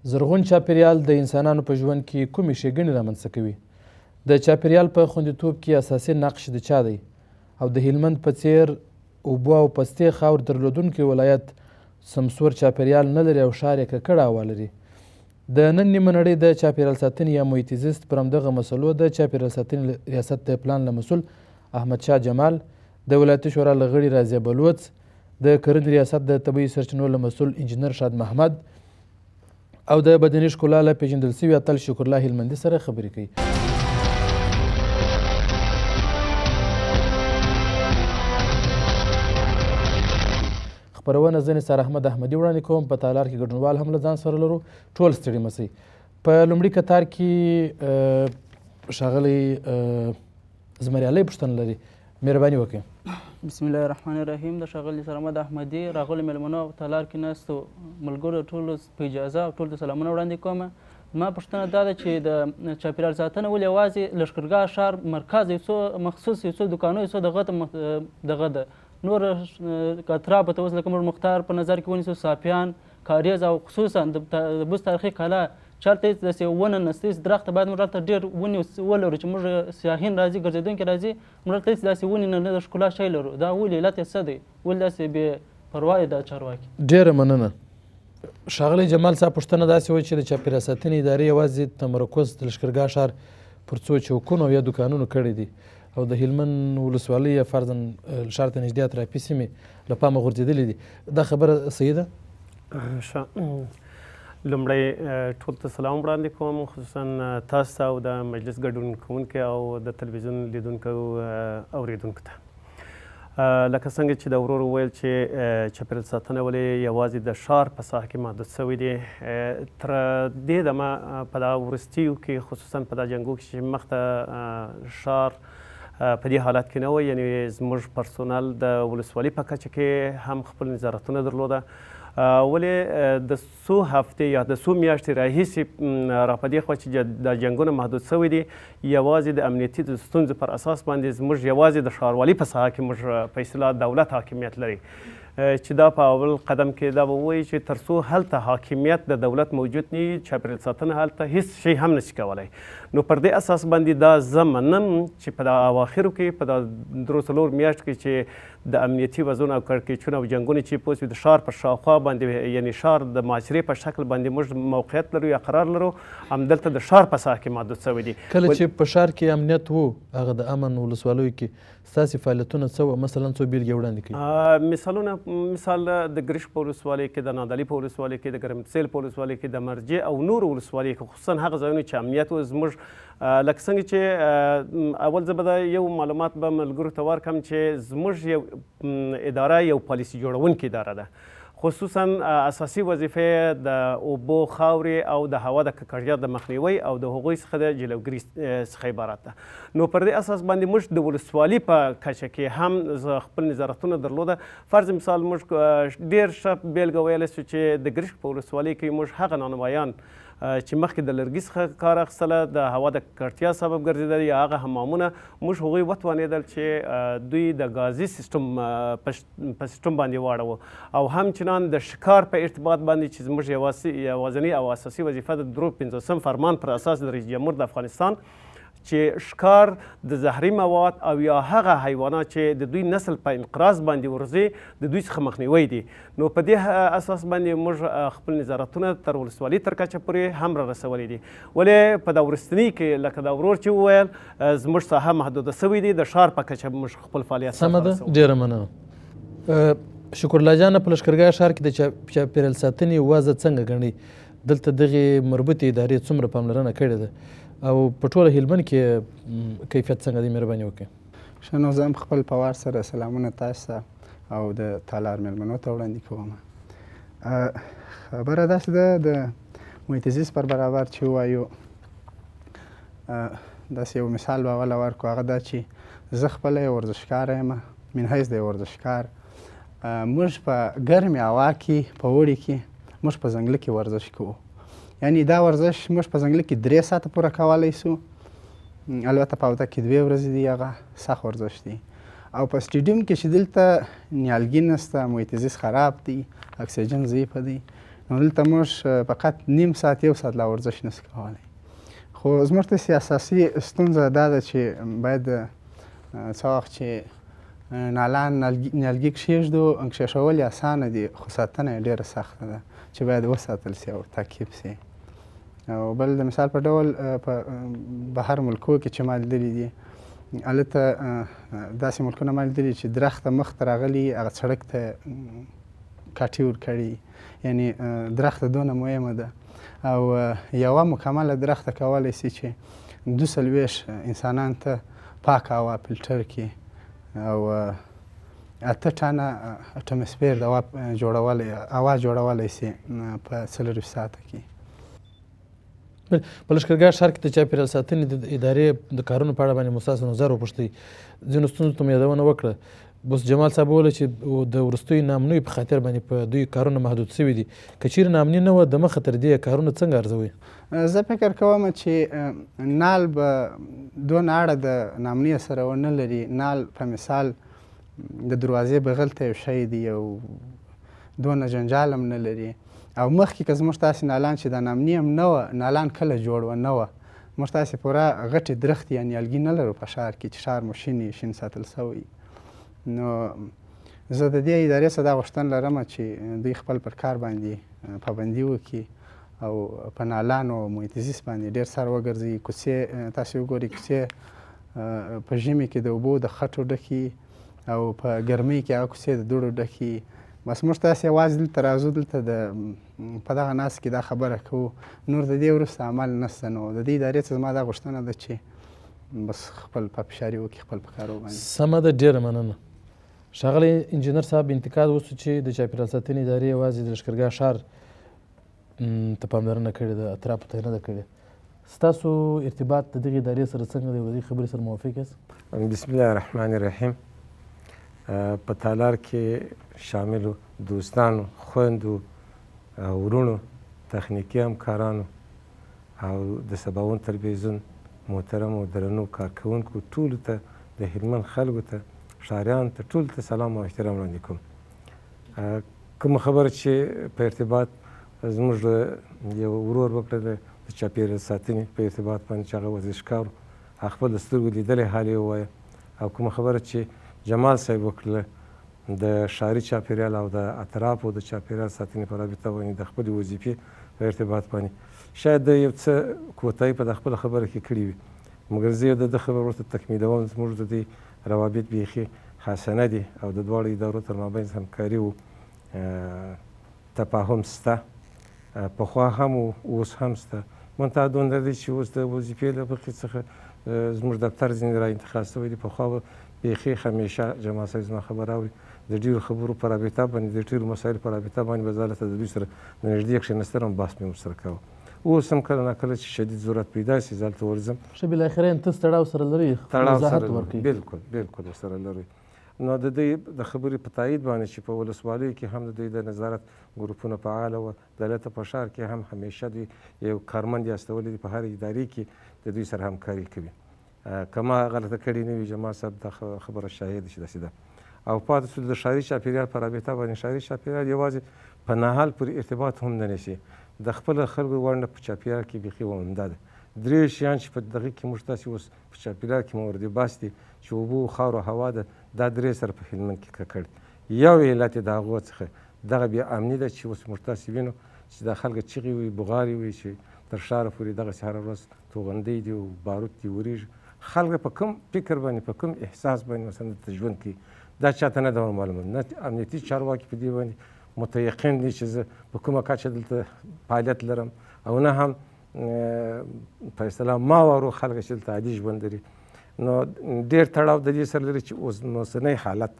زرغون چاپیریال د انسانانو په ژوند کې کومې ښېګڼې رامنځته کوي؟ د چاپیریال په خوندیتوب کې اساسي نقش د چا دی؟ او د هلمند په څېر اوبو او پستې خاور درلودونکی ولایت سمسور چاپیریال نه لري او ښار یې ککړه هوا لري. د نن نیمه نړۍ د چاپیریال ساتنې یا محیط زیست پر همدغه مسلو د چاپیریال ساتنې ریاست د پلان له مسؤل احمدشاه جمال، د ولایتي شورا له غړي رازیه بلوڅ، د کرنې ریاست د طبیعي سرچینو له مسؤل انجینر شاد محمد او د بدني ښکلا له پیژندل شوي اتل شکرالله هلمندي سره خبرې کوي. خپرونه زه نثار احمد احمدي وړاندې کوم. په تالار کې ګډونوال هم له ځان سره لرو. ټول ستړي مه شئ. په لومړي کتار کې ښاغلی زمریالی پوښتنه لري، مهرباني وکړئ. بسم الله الرحمن الرحیم. د ښاغلي نثار احمد احمدي راغلو مېلمنو او تالار کې ناستو ملګرو ټولو په اجازه او ټولو ته سلامونه وړاندې کوم. زما پوښتنه دا ده چې د چاپیریال ساتنه ولې یوازې لښکرګاه ښار مرکز یو څو مخصوص یو څو دوکانو یو څو دغه ده، نور اطرافو ته اوس لکه موږ مختار په نظر کې ونیسو، صافیان، کاریز او خصوصا د بست تاریخي کلا چېرته هېڅ داسې ونه نشته، هېڅ درخته باید موږ هلته ډېر ونې ولرو چې موږ سیاحین راځي، ګرځېدونکي راځي، موږ هلته هېڅ داسې ونې نه د ښکلا شی لرو. دا ولې علت یې څه دی؟ ولې داسې بې پروا دي دا چارواکي؟ ډېره مننه. ښاغلی جمال صاحب پوښتنه داسې وه چې د چاپیریال ساتنې ادارې یوازې تمرکز د لښکرګاه ښار پر څو چوکونو او یا دوکانونو کړی دی او د هلمند ولسوالۍ یا فرضاً ښار ته نږدې اطرافي سیمې له پامه غورځېدلې دي. دا خبره صحیح ده؟ لومړی ټول ته سلام وړاندې کوم، خصوصا تاسو ته او د مجلس ګډون کوونکي او د تلویزیون لیدونکو اورېدونکو ته. لکه څنګه چې د ورور وویل چې چاپیریال ساتنه ولې یوازې د ښار په ساحه کې محدود شوی دی، تر دې دمه په دغه وروستیو کې خصوصا په دغه جنګو کې چې مخته ښار په دې حالت کې نه و، یعنې زموږ پرسونل د ولسوالۍ په کچه کې هم خپل نظارتونه درلوده، ولې د څو هفتې یا د څو میاشتې راهیسې را په دې خوا چې دا جنګونه محدود شوي دي، یوازې د امنیتي د ستونزو پر اساس باندې زموږ یوازې د ښاروالۍ په ساحه کې موږ په اصطلاح دولت حاکمیت لري، چې دا په اول قدم کې دا به ووایي چې تر څو هلته حاکمیت د دولت موجود نه وي، چاپیریال ساتنه هلته هېڅ شی هم نشي کولی. نو پر دې اساس باندې دا زه منم چې په دغه اواخرو کې په دغه درو څلور میاشتو کې چې د امنیتي وضعونه او کړکېچونه او جنګونه چې پوه شوي د ښار په شاوخوا باندې، یعنې ښار د معاشرې په شکل باندې موږ موقعیت لرو یا قرار لرو، همدلته د ښار په ساحه کې محدود شوی دي. کله چې په ښار کې امنیت و، هغه د امن ولسوالیو کې ستاسې فعالیتونه څه وه؟ مثلا څو بېلګې وړاندې کړي. مثالونه، مثال د ګرشک په ولسوالۍ کې، د نادعلي په ولسوالۍ کې، د ګرمسیل په ولسوالۍ کې، د مرجع او نورو ولسوالیو کې، خصوصا هغه ځایونه چې امنیت و، زموږ لکه څنګه چې اول زه به دا یو معلومات به ملګرو ته ورکړم چې زموږ یو اداره یو پالیسي جوړونکې اداره ده، خصوصا اساسي وظیفه د اوبو، خاورې او د هوا د ککړتیا د مخنیوي او د هغوی څخه د جلوګیري څخه عبارت ده. نو پر دې اساس باندې موږ د ولسوالۍ په کچه کې هم خپل نظارتونه درلوده. فرض مثال موږ ډېر ښه بېلګه ویلی شو چې د ګرشک په ولسوالۍ کې موږ هغه نانوایان چې مخکې د لرګي څخه کار اخیستله، د هوا د ککړتیا سبب ګرځېدل، یا هغه حمامونه، موږ هغوی وتوانېدل چې دوی د ګازي سیسټم په سیسټم باندې واړوو، او همچنان د ښکار په ارتباط باندې چې زموږ یوازینۍ او اساسي وظیفه د 53 فرمان پر اساس د رئیس جمهور د افغانستان چې ښکار د زهري مواد او یا هغه حیوانات چې د دوی نسل په انقراض باندې ورځي د دوی څخه مخنیوی دي. نو په دې اساس باندې موږ خپل نظارتونه تر ولسوالۍ تر کچه پورې هم را رسولي دي. ولې په دا وروستني کې لکه دا ورور چې وویل زموږ ساحه محدوده شوې دي، د ښار په کچه موږ خپل فعالیت سمه ده. ډېره مننه. شکرالله جانه، په لښکرګاه ښار کې د چاپیریال ساتنې وضع څنګه ګڼئ؟ دلته دغې مربوطې ادارې څومره پاملرنه کړې ده او په ټوله هلمند کې کیفیت څنګه دی؟ مهرباني وکړئ. ښه، نو زه هم خپل په وار سره سلامونه تاسو ته او د تالار مېلمنو ته وړاندې کوم. خبره داسې ده د محیط زیست پر برابر چې ووایو، داسې یو مثال به اوله ورکړو، هغه دا چې زه خپله یو ورزشکاره یم، من حیث د یو ورزشکار. موږ په ګرمې هوا کې، په اوړي کې موږ په ځنګله کې ورزش کوو، یعنی دا ورزش موږ په ځنګله کې 3 ساعته پوره کولی شو، البته په هفته کې 2 ورځې دي، هغه سخت ورزش دی. او په سټیډیم کې چې دلته نیالګي نشته، محیط زیست خراب دی، اکسیجن ضعیفه دی، نو دلته موږ فقط نیم ساعت 1 ساعت لا ورزش نسو کولی. خو زموږ داسې اساسي ستونزه دا ده چې باید څه وخت چې نالان نیالګي کښېږدو، کښېښول یې اسانه دي خو ساتنه یې ډېره سخته ده چې باید وساتل سي او تعقیب سي. او بل د مثال په ډول په بهر ملکو کې چې ما لیدلي دي، هلته داسې ملکونه ما لیدلي چې درخته مخ ته راغلي هغه سړک ته کاټي ورکړي، یعنې درخته دونه مهمه ده. او یوه مکمله درخته کولی سي چې 42 انسانانو ته پاک هوا فلټر کړي او 8 ټنه اټموسفیر د هوا جوړولی سي په 4 ساعته کې. په لښکرګاه ښار کې د چاپېریال ساتنې د ادارې د کارونو په اړه باندې مو ستاسو نظر وپوښتی. ځینو ستونزو ته مو یادونه وکړه. بس جمال صاحب وویل چې د وروستیو ناامنیو په خاطر باندې په دوی کارونه محدود شوي دي. که چیرې ناامني نه وه د مخه تر دې کارونه څنګه ارزوئ؟ زه فکر کوم چې نال به دونه اړه د ناامنیه سره ونه لري. نال په مثال د دروازې بغل ته یو شی دی او دونه جنجال هم نه لري. او مخکې که زموږ تاسې نالان چې د ناامني هم نه وه، نالان کله جوړ وه نه وه، موږ تاسې پوره غټې درختې یا نیالګي نه لرو په ښار کې چې ښار مو شین ساتل سوی. نو زه د دې ادارې څخه دا غوښتنه لرم چې دوی خپل پر کار باندې پابندي وکړي او په نالانو او محیط زیست باندې ډېر سر وګرځي. کوڅې تاسې وګورئ، کوڅې په ژمي کې د اوبو د خټو ډکي او په ګرمۍ کې هغه کوڅې د دوړو ډکي. بس موږ تاسې یوازې دلته راځو، دلته په دغه ناست کې دا خبره کوو، نور د دې وروسته عمل نشته. نو د دې ادارې څخه زما دا غوښتنه ده چې بس خپل پافشاري وکړي خپل په کار وباندې. سمه ده، ډېره مننه. ښاغلی انجینر صاحب، انتقاد وسو چې د چاپېریال ساتنې ادارې یوازې د لښکرګاه ښار ته پاملرنه کړې ده، اطرافو ته یې نه ده کړې. ستاسو ارتباط د دغې ادارې سره څنګه دی او د دې خبرې سره موافق یاست؟ بسم الله الرحمن الرحیم. په تالار کې شاملو دوستانو، خویندو او ورونو، تخنیکي همکارانو او د سباوون تلویزیون محترمو درنو کارکوونکو ټولو ته، د هلمند خلکو ته، ښاریانو ته، ټولو ته سلام او احترام وړاندې کوم. کومه خبره چې په ارتباط زموږ یو ورور وکړله د چاپېریال ساتنې په ارتباط باندې چې هغه ورزشکار و، خپل د سترګو لیدلی حال یې ووایه. او کومه خبره چې جمال صاحب وکړله د ښاري چاپېریال او د اطرافو د چاپېریال ساتنې په رابطه باندې د خپلې وظیفې په ارتباط باندې شاید د یو څه کوتاهي په د خپله خبره کې کړې وي، مګر زه د ده خبره ورته تکمیلوم. زموږ د دې روابط بیخي حسنه دي او د دواړو ادارو تر مابین همکاري و، تفاهم شته، پخوا هم و اوس هم شته. منتها دومره دی چې اوس د وظیفې له مخې څخه زموږ دفتر ځینې را انتخاب شوی دی. پخوا بیخي همیشه جمال صاحب زما خبره اوري، د ډېرو خبرو په رابطه باندې، د ډېرو مسایلو په رابطه باندې به زه هلته د دوی سره د نږدې کښېنستلم، بحث مې ورسره کوه. اوس هم کله ناکله چې شدید ضرورت پیدا شي زه هلته ورځم. ښه، بالاخره ته تړاو سره لرئ، وضاحت ورکوئ. بالکل ورسره لرئ. نو د دوی د خبرې په تایید باندې چې په ولسوالیو کې هم د دوی د نظارت ګروپونه فعاله وه، دلته په ښار کې هم همیشه دوی یو کارمند یې استولی دی، په هر ادارې کې د دوی سره همکاري کوي. که ما غلطه کړې نه وي، جمال صاحب دا خبره شاهد چې داسې ده. او پاتې شو د ښاري چاپېریال په رابطه باندې، ښاري چاپېریال یوازې په نهال پورې ارتباط هم نه نیسي، د خپله خلکو ونډه په چاپېریال کې بیخي عمده ده. 3 شیان چې په دغه کې موږ تاسې اوس په چاپېریال کې مورد بحث دي چې اوبه، خاور او هوا ده، دا 3 سره په هلمند کې ککړ. یو علت یې د هغو څخه دغه بې امني ده چې اوس موږ تاسې وینو چې دا خلک چغې وي، بغارې وي چې تر ښاره پورې دغسې هره ورځ توغندۍ دي او باروت دي ورېږي. خلک په کوم فکر باندې، په کوم احساس باندې مثلا دلته ژوند کوي، دا چاته نه ده معلومه. نه امنیتي چارواکي په دې باندې متیقن دي چې زه په کومه کچه دلته فعالیت لرم، او نه هم په اصطلاح ماورو خلک چې دلته عادي ژوند لري. نو ډېر تړاو د دې سره لري چې اوس اوسنی حالت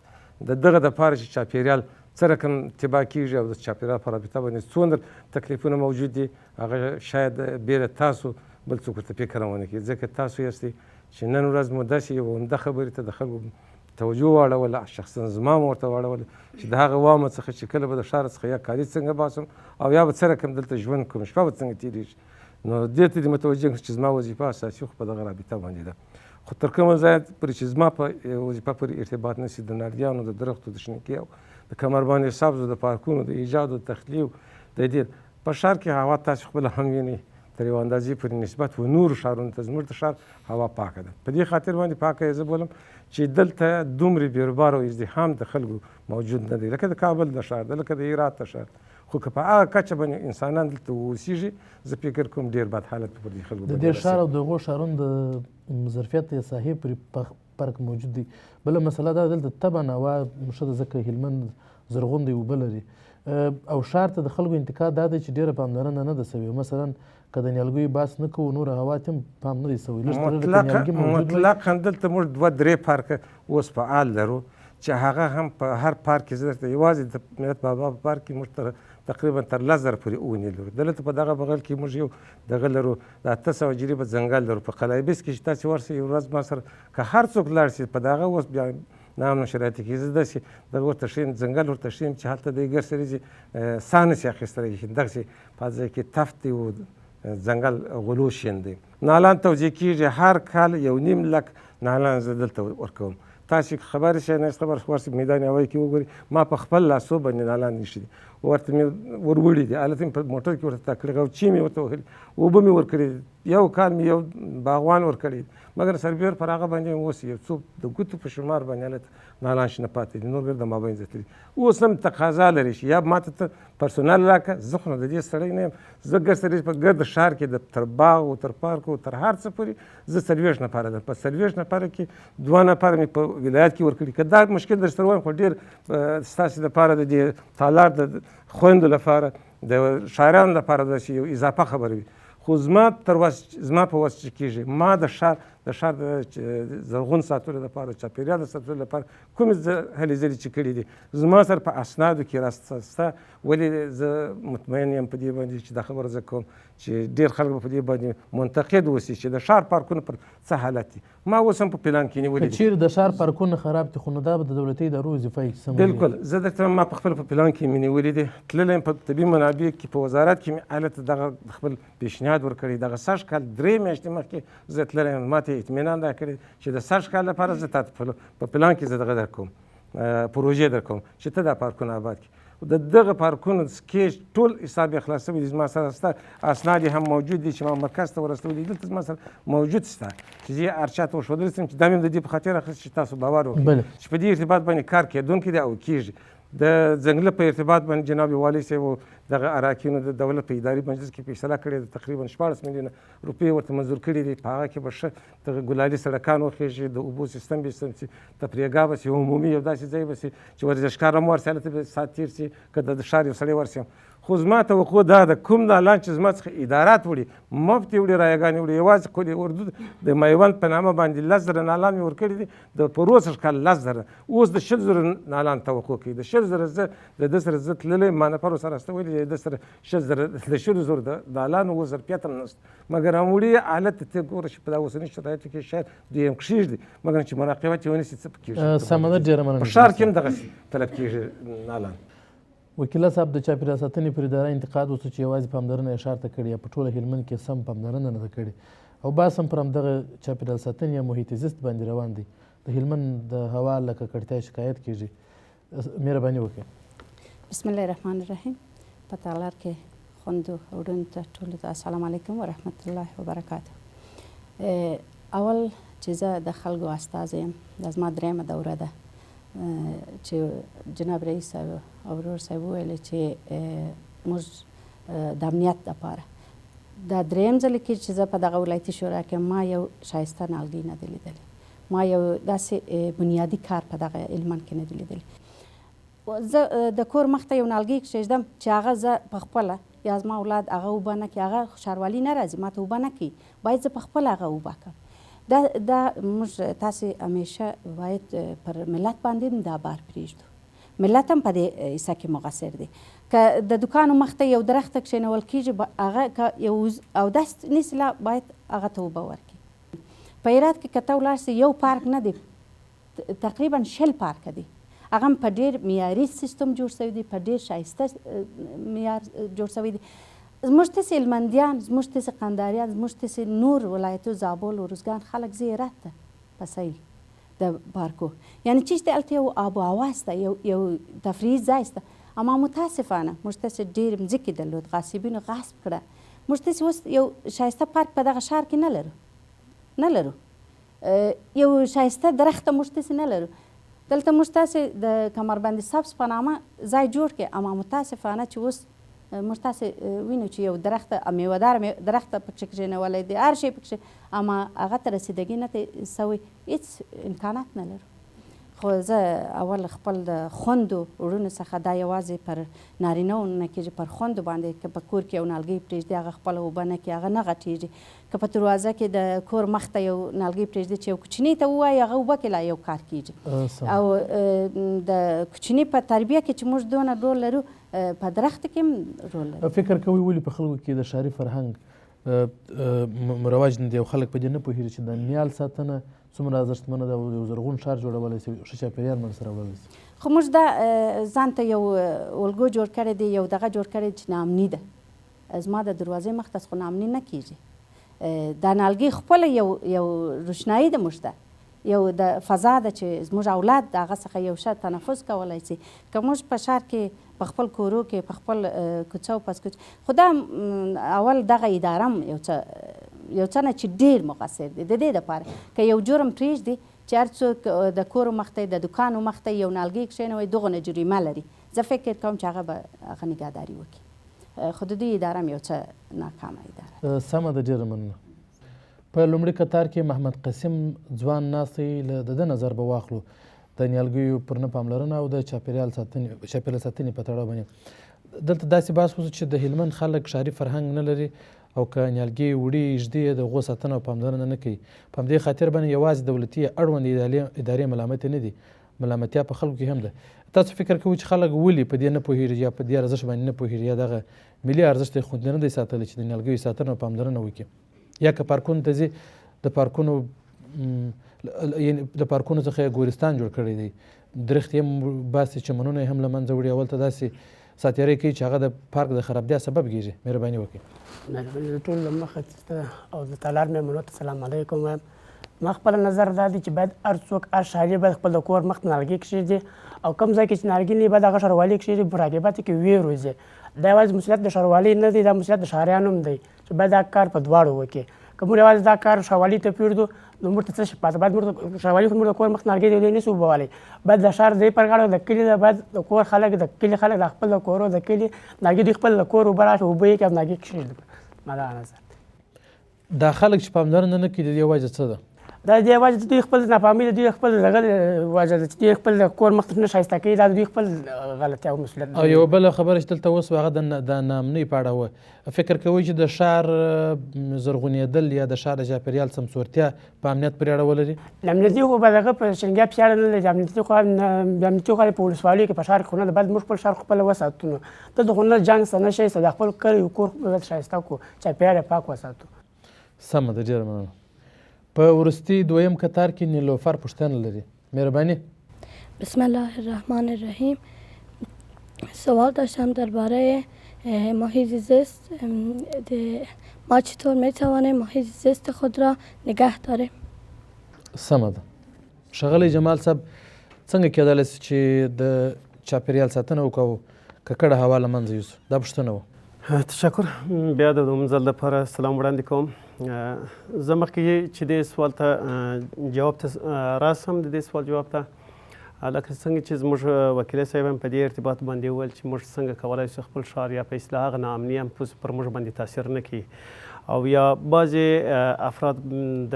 د دغه دپاره چې چاپېریال څه رقم تباه کېږي او د چاپېریال په رابطه باندې څومره تکلیفونه موجود دي، هغه شاید بېله تاسو بل څوک ورته فکر هم ونه کړي، ځکه تاسو یاستئ چې نن ورځ مو داسې یو عمده خبرې ته د خلکو توجه واړوله، شخصا زما م ورته واړوله چې د هغه وامه څخه چې کله به د ښاره څخه یا کالي څنګه باسم او یا به څه رقم دلته ژوند کوم، شپه به څنګه تېرېږي. نو دې ته دې متوجه کړم چې زما وظیفه اساسي خو په دغه رابطه باندې ده. خو تر کومه ځایه پورې چې زما په وظیفه پورې ارتباط نشي، د نالیانو، د درختو، د شنکۍ او د کمربند سبزو، د پارکونو د ایجاد او تخلیو، د د دې په ښار کې هوا تاسو خپله هم وینئ تر یو اندازې پورې نسبت و نورو ښارونو ته زموږ د ښار هوا پاکه ده. په دې خاطر باندې پاکه یې زه بولم چې دلته دومره بیروبار او ازدحام د خلکو موجود نه دی لکه د کابل د ښار ده، لکه د هرات د ښار. خو که په هغه کچه باندې انسانان دلته اوسېږي زه فکر کوم ډېر بد حالت پر دې خلکو د دې ښار او د هغو ښارونو د ظرفیت یا ساحې پورې فرق موجود دی. بله مسله دا دلته طبعا هوا ښه ده ځکه هلمند زرغون دی اوبه لري او ښار ته د خلکو انتقاد دا دی چې ډېره پاملرنه نه ده سوې. مثلا که د نیالګیو بحث نه کوو نوره هوا ته هم پام نه دی سوی. مطلقا دلته موږ 2-3 پارکه اوس فعال لرو چې هغه هم په هر پارک کې زه درته یوازې د ملت بابا په پارک کې موږ تقریبا تر 10,000 پورې اونې لرو. دلته په دغه بغل کې موږ یو دغه لرو د 800 جریبه ځنګل لرو. په قلعهبیس کې چې تاسې ورسئ یو ورځ ما سره که هر څوک لاړ شي په دغه اوس بیا نام نشراتي کې زه داسې دغه ورته ښیم ځنګل ورته ښیم چې هلته د ګرسریزې ساه نشي اخیستلی دغسې په ځای کې تفت دی و ځنګل غلو شین دی. نالان توزیع کېږي هر کال 1.5 لک نالان زه دلته ورکوم. تاسې خبرې شئ نه خبر ورسې میدان هوایي کې وګورئ ما په خپل لاسو باندې نالان ایښي دي ورته مې وروړي دي هلته مې په موټر کې ورته تکړه او چی مې ورته وهلي اوبه مې ورکړي دي یو کال مې یو باغوان ورکړی دی مګر سربیور پر هغه باندې اوس یو څو د ګوتو په شمار باندې هلته نالان شنه پاتې دي نور ګرد مابین زیاتلي اوس هم تقاضا لري چې یا ماته ته پرسونل راکړه زه خو نو د دې سړی نه یم زه ګرد په ګرد ښار کې د تر باغ او تر پارک او تر هر څه پورې زه 40 نفره ده په 40 نفره کې 2 نفره مې په ولایت کې ورکړي که دا مشکل در سره وایم خو ډېر ستاسې لپاره د دې تالار د خویندو لپاره د شاعرانو لپاره داسې یو اضافه خبره وي خو زما په وس چې کېږي ما د ښار د زرغون ساتلو لپاره چاپېریال د ساتلو لپاره کومې هلې ځلې چې کړي دي زما سره په اسنادو کې راسته ولې زه مطمئن یم په دې باندې چې دا خبره زه کوم چې ډېر خلک به په دې باندې منتقد اوسي چې د ښار پارکونه پر څه حالت دي ما اوس هم په پلان کې نیولي دي چیرې د ښار پارکونه خراب دي خو نو دا به د دولتي ادارو وظیفه وي بلکل زه درته ما په خپل په پلان کې مې نیولي دي تللی یم په طبي منابع کې په وزارت کې مې هلته دغه خپل پیشنهاد ورکړی دغه سږ کال 3 میاشتې مخکې زه تللی یم ما ته اطمینان دا کړی چې د سږ کال لپاره زه تاته په پلان کې زه دغه در کوم پروژې در کوم چې ته دا پارکونه آباد کړي د دغه پارکونو سکیچ ټول حساب یې خلاص شوی دی زما سره شته اسناد یې هم موجود دي چې ما مرکز ته ورسولی دلته زما سره موجود شته چې زه یې هر چا ته وښودلی شم چې دا مې د دې په خاطر اخیست چې تاسو باور وکړئ چې په دې ارتباط باندې کار کېدونکی دی او کېږي د ځنګله په ارتباط باندې جناب والي صاحب دغه اراکینو د دولت په اداري مجلس کې فیصله کړې ده تقریبا 14 میلیونه روپۍ ورته منظور کړي دي په هغه کې به ښه دغه ګلالي سړکان وخېږي د اوبو سیستم به سم شي تفریحګاه به شي عمومي یو داسې ځای به شي چې ورزشکار هم ورسي هلته به ساعت تېر شي که د ښار یو سړی ورسي خو زما توقع دا ده کوم نالان چې زما څخه ادارات وړي مفت یې وړي رایګانې وړي یوازې کل اردو د میوند په نامه باندې 10,000 نالان مې ورکړي دي د پروسږ کال 10,000 اوس د 100,000 نالان توقع کوي د 100,000 زه د ده سره زه تللی ما نفر ورسره استولی دی د سره 100,000 د 100,000 د نالان اوس ظرفیت هم نشته مګر هموړي حالت ته ګوره چې په دا اوسني شرایطو کې شاید دوی هم کښېږدي مګر چې مراقبت یې ونیسي څه پکېږي سمه ده ډېره مننه په ښار کې هم دغسې طلب کېږي نالان وکیله صاحب د چاپېریال ساتنې پر اداره انتقاد وسو چې یوازې پاملرنه یې ښار ته کړې یا په ټوله هلمند کې سم پاملرنه نه ده کړې او بحث هم پر همدغه چاپېریال ساتنې یا محیط زیست باندې روان دی د هلمند د هوا له ککړتیا شکایت کېږي مهرباني وکړئ بسم الله الرحمن الرحیم په تالار کې خوندو وروڼو ته ټولو ته السلام علیکم ورحمت الله وبرکاته اول چې زه د خلکو استازی یم دا زما درېیمه دوره ده چې جناب رئیس صاحب او ورور صاحب وویل چې موږ د امنیت دپاره دا درېیم ځل کې چې زه په دغه ولایتي شورا کې ما یو ښایسته نالګۍ نه دی لیدلې ما یو داسې بنیادي کار په دغه هلمند کې نه دی لیدلی زه د کور مخ ته یو نالګۍ کښېږدم چې هغه زه په خپله یا زما اولاد هغه اوبه نه کړي هغه ښاروالي نه راځي ما ته اوبه نه کوي باید زه په خپله هغه اوبه کړم دا موږ تاسې همیشه باید پر ملت باندې هم دا بار پرېږدو ملت هم په دې حصه کې مقصر دی که د دوکانو مخ ته یو درخته کښېنول کېږي هغه که یو اودس نیسي باید هغه ته اوبه ورکړي په هرات کې که ته ولاړ سې یو پارک نه دی تقریبا 10 پارکه دي هغه هم په ډېر معیاري سیستم جوړ شوي دي په ډېر ښایسته معیار جوړ شوی دی زموږ تاسې هلمندیان زموږ تاسې قنداریان زموږ تاسې نور ولایتو زابل ارزګان خلک ځي هرات ته په سیل د پارکو یعنې چیش دی هلته یو آب و هوا شته یو تفریحي ځای شته اما متاسفانه موږ تاسې ډېر مځکې درلود، غاصبینو غصب کړه. موږ تاسې اوس یو ښایسته پارک په دغه ښار کې نه لرو. یو ښایسته درخته موږ تاسې نه لرو. دلته موږ تاسې د کمربند سبز په نامه ځای جوړ کړی، اما متاسفانه چې اوس موږ تاسې وینو چې یو درخته میوهدار درخته پکې کښېنولی دی، هر شی پکې، اما هغه ته رسیدګي نه دی سوی، هېڅ امکانات نه لرو. خو زه اول خپل د خویندو وروڼو څخه دا یوازې پر نارینهو نه کېږي، پر خویندو باندې که په کور کې یو نالګۍ پرېږدي هغه خپله اوبه نه کړي، هغه نه غټېږي. که په دروازه کې د کور مخ ته یو نالګۍ پرېږدي چې یو کوچني ته ووایي هغه اوبه کې لا یو کار کېږي. او د کوچني په تربیه کې چې موږ دونه رول لرو، په درخت کې هم رول لرو. فکر کوئ ولې په خلکو کې د ښاري فرهنګ مروج نه دی او خلک په دې نه پوهېږي چې د نیال ساتنه څومره ارزښتمنه ده او یو زرغون ښار جوړولی شي، ښه چاپېریال منځته راوړلی شي؟ خو موږ دا ځان ته یو الګو جوړ کړی دی، یو دغه جوړ کړی چې ناامني ده. زما د دروازې مخ ته خو ناامني نه کېږي. دا نالګۍ خپله یو روشنایي ده موږ ته، یو د فضا ده چې زموږ اولاد د هغه څخه یو ښه تنفس کولی شي. که موږ په ښار کې په خپل کورو کې په خپل کوڅه او پس کوڅه، خو دا اول دغه اداره هم یو څه نه چې ډېر مقصر دی د دې دپاره که یو جرم پرېږدي چې هر څوک د کورو مخ ته د دوکانو مخ ته یو نالګۍ کښېنوي، دغونه جریمه لري. زه فکر کوم چې هغه به هغه نګهداري وکړي. خو د دوی اداره هم یو څه ناکامه اداره. سمه ده، ډېره مننه. په لومړي کتار کې محمد قاسم ځوان ناستی، له د ده نظر به واخلو د نیالګیو پر نه پاملرنه او د چاپېریال ساتنې په تړاو باندې. دلته داسې بحث وشو چې د هلمند خلک ښاري فرهنګ نه لري او که نیالګي وړي ږدي د هغو ساتنه او پاملرنه نه کوي. په همدې خاطر باندې یوازې دولتي اړوند ادارې ملامتې نه دي، ملامتیا په خلکو کې هم ده. تاسو فکر کوئ چې خلک ولې په دې نه پوهېږي یا په دې ارزښت باندې نه پوهېږي یا دغه ملي ارزښت یې خوندي نه دی ساتلی چې د نیالګیو ساتنه او پاملرنه وکړي؟ یا که پارکونو ته ځي، د پارکونو څخه یې ګورستان جوړ کړی دی، درختې هم باسي، چمنونه یې هم له منځه وړي، اول ته داسې ساتیرۍ کوي چې هغه د پارک د خرابتیا سبب کېږي. مهرباني وکړئ. د ټولو له مخې او د تالار مېلمنو ته سلام علیکم وایم. ما خپل نظر دا دی چې باید هر څوک هر ښاري باید خپل د کور مخ ته نالګۍ کښېږدي او کوم ځای کې چې نالګۍ نه وي باید هغه ښاروالي کښېږدي، مراقبت کې ویې روزي. دا یوازې مسؤلیت د ښاروالۍ نه دی، دا مسؤلیت د ښاریانو هم دی چې باید دا کار په دواړو وکړي. که موږ یوازې دا کار ښاروالۍ ته پرېږدو نو موږ ته څه شي پاته؟ باید موږ ښاروالي خو موږ د کور مخ ته نالګۍ دی نه شو اوبولی، باید د ښار ځای پر غاړه د کلي باید د کور خلک د کلي خلک د خپل د کورو د کلي نالګۍ دوی خپل د کور اوبه راشي اوبه یې کړي او نالګۍ کښېږدي. ما دا نظر. دا خلک چې پاملرنه نه کوي د دې وجه څه ده؟ دا د یوازې د دوی خپل ناپامي د دوی خپل دغه وجه ده چې دوی خپل د کور مخ ته نه ښایسته کوي، دا د دوی خپل غلطي او مسؤلیت ده. او یوه بله خبره چې دلته اوس هغه د ناامنۍ په اړه وه. فکر کوئ چې د ښار زرغونېدل یا د ښار د چاپېریال سمسورتیا په امنیت پورې اړه ولري؟ امنیتي خو به دغه په شنګیا پسې اړه نه لري. امنیتي خو په ولسوالیو کې په ښار کې خو نه ده، باید موږ خپل ښار خپله وساتو. نو دلته خو نه جنګ سته نه شی سته، د خپل کلي کور باید ښایسته کړو، چاپېریال یې پاک وساتو. سمه ده، ډېره مننه. په وروستي دویم کتار کې نیلوفر پوښتنه لري. مهرباني. بسم الله الرحمن الرحیم. سوال داشتم درباره محیط زیست. ما چطور میتوانیم محیط زیست خود را نگه داریم؟ سمه ده. ښاغلی جمال صاحب، څنګه کېدلی شي چې د چاپېریال ساتنه وکړو ککړه هوا له منځه یوسو؟ دا پوښتنه وه. تشکر. بیا د دوم ځل لپاره سلام وړاندې کوم. زه مخکې چې دې سوال ته جواب ته راسم، د دې سوال جواب ته لکه څنګه چې زموږ وکیل صاحب هم په دې ارتباط باندې وویل چې موږ څنګه کولی شو خپل ښار یا په اصطلاح هغه ناامني هم پر موږ باندې تاثیر نه کړي، او یا بعضې افراد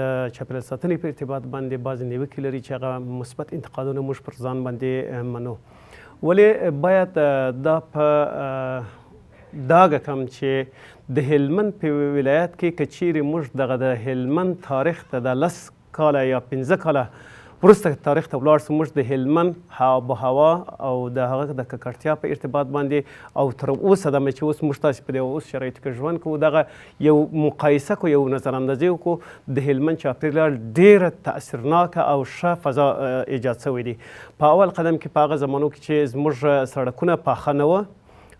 د چاپېریال ساتنې په ارتباط باندې بعضې نیوکې لري چې هغه مثبت انتقادونه موږ پر ځان باندې منو. ولې باید دا په ډاګه کړم چې د هلمند په ولایت کې که چیرې موږ دغه د هلمند تاریخ ته د 10 کاله یا 15 کاله وروسته تاریخ ته ولاړ سو، موږ د هلمند آب و هوا او د هغه د ککړتیا په ارتباط باندې او تر اوسه دمه چې اوس موږ تاسې په دې اوس شرایطو کې ژوند کوو دغه یو مقایسه کو، یو نظراندازي وکړو، د هلمند چاپېریال ډېره تاثیرناکه او ښه فضا ایجاد شوی دی. په اول قدم کې په هغه زمانو کې چې زموږ سړکونه پاخه نه وه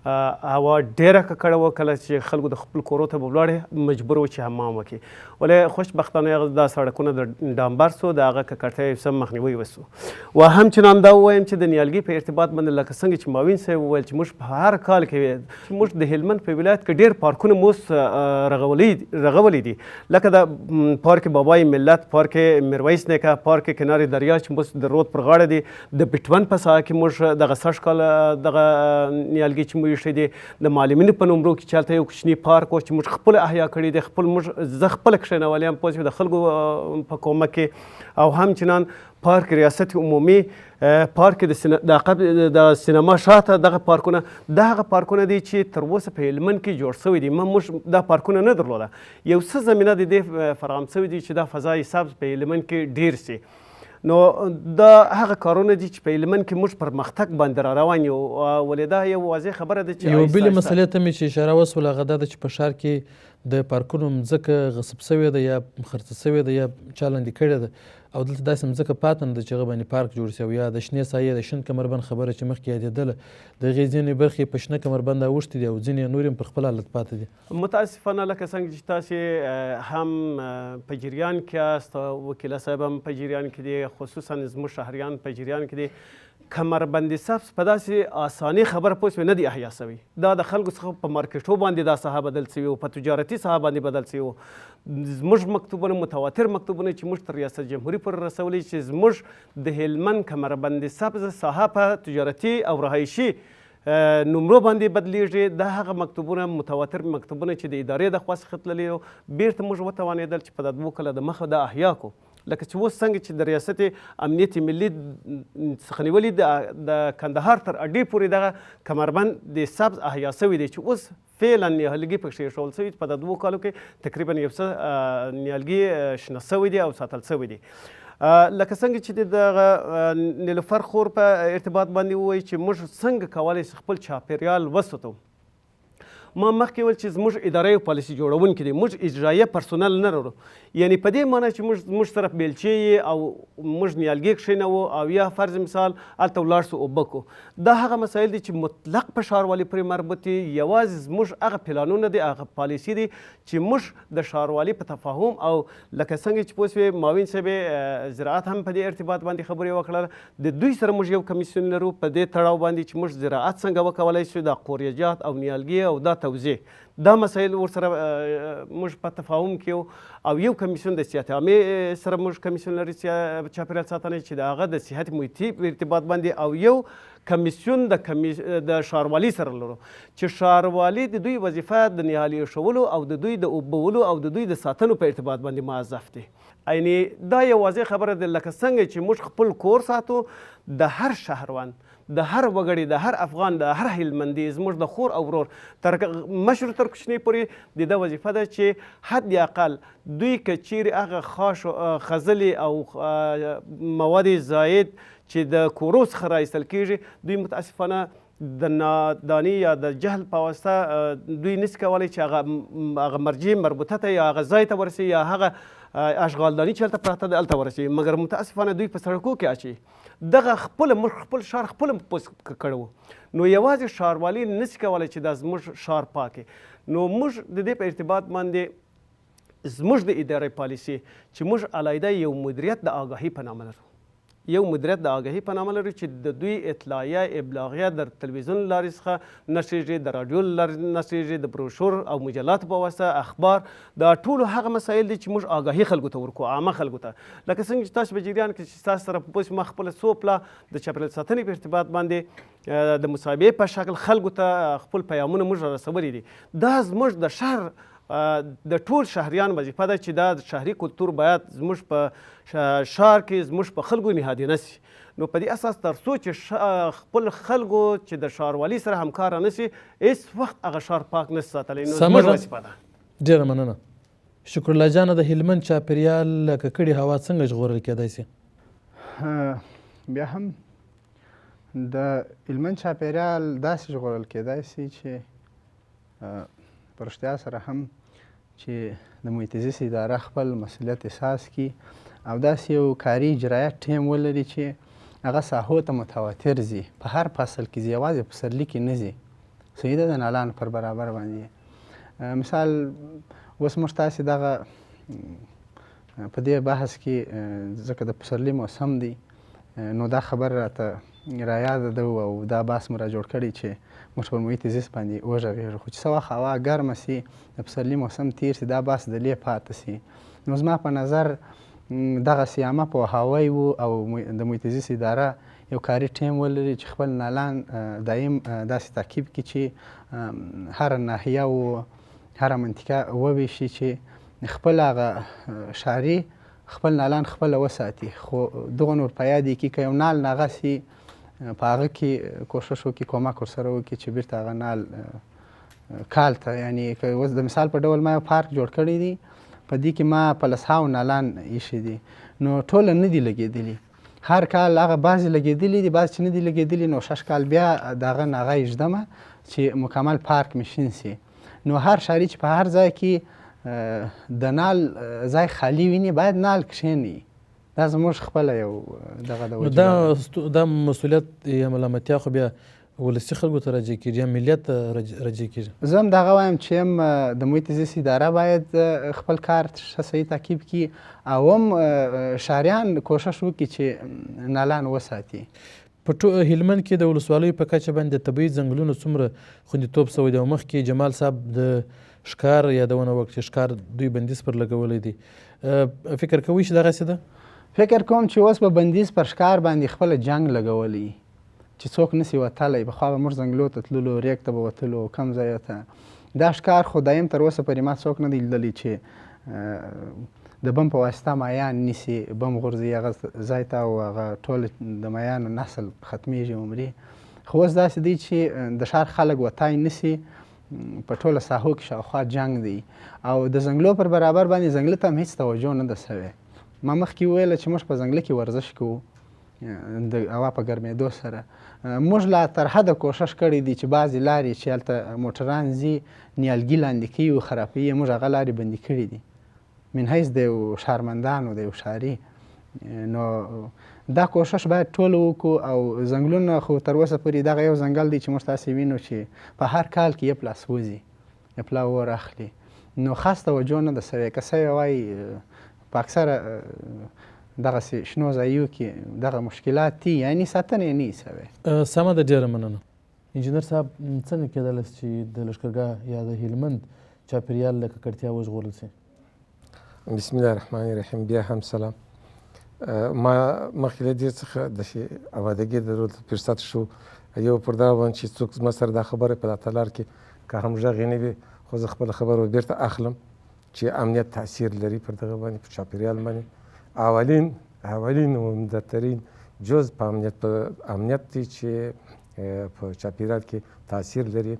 هوا ډېره ککړه وه، کله چې خلکو د خپل کورو ته به ولاړې مجبور وو چې حمام وکړي. ولې خوشبختانه دا سړکونه د ډامبر سو، د هغه ککړتیا یو څه مخنیوی وسو. و همچنان دا ووایم چې د نیالګي په ارتباط باندې لکه څنګه چې معاون صاحب وویل چې موږ په هر کال کې موږ د هلمند په ولایت کې ډېر پارکونه موږ رغولي دي، لکه د پارک بابای ملت، پارک میرویس نیکه، پارک کنار دریا چې موږ د رود پر غاړه دي، د پټون په ساحه کې موږ دغه سږ کال دغه نیالګي چې موږ ایښی دي، د معلمینو په نومرو کې چې هلته یو کوچني پارک و چې موږ خپله احیا کړی دی، زه خپله کښېنولی یم پوه شوې د خلکو په کومک کې. او همچنان پارک ریاست عمومي، پارک د سینما شاته دغه پارکونه، دا هغه پارکونه دي چې تر اوسه په هلمند کې جوړ شوي دي. موږ دا پارکونه نه درلوده، یو څه زمینه د دې فراهم شوي دي چې دا فضای سبز په هلمند کې ډېر سي. نو دا هغه کارونه دي چې په هلمند کې موږ پرمختګ باندې را روان یو. ولې دا یو واضح خبره ده چې یو بلې مسلې ته مې چې اشاره وسوله هغه دا ده چې په ښار کې د پارکونو مځکه غصب سوې ده یا خرڅه سوې ده یا چا لاندې کړې ده، او دلته داسې مځکه پاته نه ده چې هغه باندې پارک جوړ شي. او یا د شنې سایې د شین کمربند خبره چې مخکې یادېدله، د هغې ځینې برخې په شنه کمربند اوښتې دي او ځینې نور هم پر خپل حالت پاته دي. متاسفانه لکه څنګه چې تاسې هم په جریان کې یاست، وکیله صاحب هم په جریان کې دي، خصوصا زموږ شهریان په جریان کې دي. کمربند سبز په داسې اساني خبره پوه شوې نه دی احیا شوی، دا د خلکو څخه په مارکیټو باندې دا ساحه بدل شوي و، په تجارتي ساحه باندې بدل شوي و. زموږ مکتوبونه متواتر مکتوبونه چې موږ تر ریاست جمهوري پورې رسولي چې زموږ د هلمند کمربند سبز ساحه په تجارتي او رهایشي نمرو باندې بدلیږي. دا هغه مکتوبونه متواتر مکتوبونه چې د ادارې د خوا څخه تللي وو، بیرته موږ وتوانېدل چې په دا 2 کاله د مخه دا احیا کړو. لکه چې اوس څنګه چې د ریاست امنیت ملي څخه نیولي د کندهار تر اډې پورې دغه کمربند د سبز احیا شوی دی، چې اوس فعلا نیالګي پکې ایښول شوي. په د 2 کالو کې تقریبا یو څه نیالګي شنه شوي دي او ساتل شوي دي. لکه څنګه چې دغه نیلوفر خور په ارتباط باندې ووایي چې موږ څنګه کولی شو خپل چاپیریال وساتو. ما مخکې ویل چې زموږ اداره او پالیسي جوړونکي دي، موږ اجرایه پرسونل نه لرو. یعنې په دې معنی چې موږ سره بیلچې او موږ نیالګي کښېنوو او یا فرض مثال هلته ولاړ سو اوبه کړو. دا هغه مسایل دي چې مطلق په ښاروالي پورې مربوط دي. یوازې زموږ هغه پلانونه دي، هغه پالیسي دي چې موږ د ښاروالي په تفاهم او لکه څنګه چې پوه شوې معاون صاحب زراعت هم په دې ارتباط باندې خبرې وکړله، د دوی سره موږ یو کمیسیون لرو په دې تړاو باندې چې موږ زراعت څنګه وکولی شو، د قوریجات او نیالګي او دا توزیع، دا مسایل ورسره موږ په تفاهم کې یو. او یو کمیسیون د صحت عامې سره موږ کمیسیون لري چاپیریال ساتنې چې د هغه د صحت محیطي په ارتباط باندې، او یو کمیسیون د ښاروالي سره لرو چې ښاروالي د دوی وظیفه د نهالي ایښولو او د دوی د اوبولو او د دوی د ساتنو په ارتباط باندې موظف دي. یعنې دا یو واضح خبره ده، لکه څنګه چې موږ خپل کور ساتو، د هر شهروند، د هر وګړي، د هر افغان، د هر هلمندي، زموږ د خور او ورور تر مشر تر کوچني پورې د ده وظیفه ده چې حد اقل دوی که چیرې هغه خاش خځلې او مواد زاید چې د کورو څخه رایستل کېږي، دوی متاسفانه د ناداني یا د جهل په واسطه دوی نشي کولی چې هغه مرجع مربوطه ته یا هغه ځای ته ورسي یا هغه اشغالداني چې هلته پراته ده هلته ورسي، مګر متاسفانه دوی په سړکو کې اچوي. دغه خپل ښار خپل کړی وو. نو یوازې ښاروالي نشي کولی چې دا زموږ ښار پاک کړي. نو موږ د دې په ارتباط باندې زموږ د ادارې پالیسي چې موږ علیحده یو مدیریت د آګاهي په نامه لرو، یو مدیریت د آګاهي په نامه لري چې د دوی اطلاعیه ابلاغیه د تلویزیون لارې څخه نشریږي، د راډیو لارې نشریږي، د بروشور او مجلاتو په واسطه اخبار، دا ټولو هغه مسایل دي چې موږ آګاهي خلکو ته ورکوو، عامه خلکو ته. لکه څنګه چې تاسو په جریان کې چې تاسو سره پوه ما خپله څو پله د چاپیریال ساتنې په ارتباط باندې د مصاحبې په شکل خلکو ته خپل پیغامونه موږ رسولي دي. دا زموږ د شهر د ټول شهریان وظیفه ده چې دا د شهري کلتور باید زموږ په ښار کې زموږ په خلکو نهادینه شي. نو په دې اساس تر څو چې خپل خلکو چې د ښاروالي سره همکاره نه شي، هېڅ وخت هغه ښار پاک نه شي ساتلی. نو زموږ وظیفه ده. ډېره مننه. شکر الله جانه، د هلمند چاپیریال ککړې هوا څنګه ژغورل کېدای شي؟ بیا هم د هلمند چاپیریال داسې ژغورل کېدای شي چې په رښتیا سره هم چې د محیط زیست اداره خپل مسؤلیت احساس کړي او داسې یو کاري اجرایت ټیم ولري چې هغه ساحو ته متواتر ځي، په هر فصل کې ځي، یوازې په پسرلي کې نه ځي، صحیح ده، د نالانو پر برابر باندې مثال اوس موږ تاسې دغه په دې بحث کې ځکه د پسرلي موسم دی نو دا خبر راته رایاده ده او دا بحث مو را جوړ کړی چې موږ پر محیط زیست باندې وغږېږو، خو چې څه وخت هوا ګرمه سي د پسرلي موسم تیر سي دا بحث د لې پاتې سي. نو زما په نظر دغسې عامه پوهاوی و او د محیط زیست اداره یو کاري ټیم ولري چې خپل نالان دایم داسې تعقیب کړي چې هره ناحیه و هره منطقه وویشي چې خپل هغه ښاري خپل نالان خپله وساتي، خو دغه نور په یاد یې کړي که یو نال ناغسي په هغه کې کوشش وکړي کومک ورسره وکړي چې بیرته هغه نال کال ته یعنې که اوس د مثال په ډول ما یو پارک جوړ کړی دی په دې کې ما په لسهاو نالان ایښي دي نو ټوله نه دي لګېدلي، هر کال هغه بعضې لګېدلي دي بعضې چې نه دي لګېدلي نو شش کال بیا د هغه ناغه ایږدمه چې مکمل پارک مې شین سي. نو هر ښاري چې په هر ځای کې د نال ځای خالی ویني باید نال کښېني، دا زموږ خپله یو دغه د وجه دا مسؤلیت یا ملامتیا خو بیا ولسي خلکو ته راجع کېږي یا ملیت ته راجع کېږي. زه هم دغه وایم چې هم د محیط زیست اداره باید خپل کار ښه صحیح تعقیب کړي او هم ښاریان کوشش وکړي چې نالان وساتي. په هلمند کې د ولسوالیو په کچه باندې طبیعي ځنګلونو څومره خوندیتوب سوی دی او مخکې جمال صاحب د ښکار یادونه وکړه چې ښکار دوی بندیز پر لګولی دی، فکر کوئ چې دغسې ده؟ فکر کوم چې اوس به بندیز پر ښکار باندې خپله جنګ لګولی چې څوک نسي وتلی، پخوا به موږ ځنګلو ته تللو ریګ ته به وتلو کم ځایو ته، دا ښکار خو دایم تر اوسه پورې ما څوک نه دی لیدلی چې د بم په واسطه مایان نیسي بم غورځي هغه ځای ته او هغه ټول د مایانو نسل ختمیږي عمري. خو اوس داسې دی چې د ښار خلک وتای نسي، په ټوله ساحو کې شاوخوا جنګ دی او د ځنګلو پر برابر باندې ځنګله ته هم هېڅ توجه نه ده سوې. ما مخکې وویله چې موږ په ځنګله کې ورزش کوو د هوا په ګرمېدو سره، موږ لا تر حده کوشش کړی دی چې بعضې لارې چې هلته موټران ځي نیالګي لاندې کوي او خرابوي موږ هغه لارې بندي کړي دي من حیث د یو ښارمندانو د یو ښاري. نو دا کوشش باید ټول وکړو او ځنګلونه خو تر اوسه پورې دغه یو ځنګل دی چې موږ تاسې وینو چې په هر کال کې یو پلاس وځي یو پلا اور اخلي، نو خاص توجه نه ده سوې. که څه وایي په اکثره دغسې شنو ځایو کې دغه مشکلات دي یعنې ساتنه یې نه وي سوې. سمه ده، ډېره مننه. انجینر صاحب څنګه کېدلی چې د لښکرګاه یا د هلمند چاپېریال له ککړتیا وژغورل سي؟ بسم الله الرحمن الرحیم. بیا هم سلام. ما مخکې له دې څخه د آمادګۍ درلود فرصت شو یو پر دغه باندې چې څوک زما سره دا خبره په تالار کې که هم غږ یې نه وي خو زه خپله خبره ور بېرته اخلم چې امنیت تاثیر لري پر دغه باندې په چاپېریال باندې. اولین و مهمترین جز په امنیت دی چې په چاپېریال کې تاثیر لري.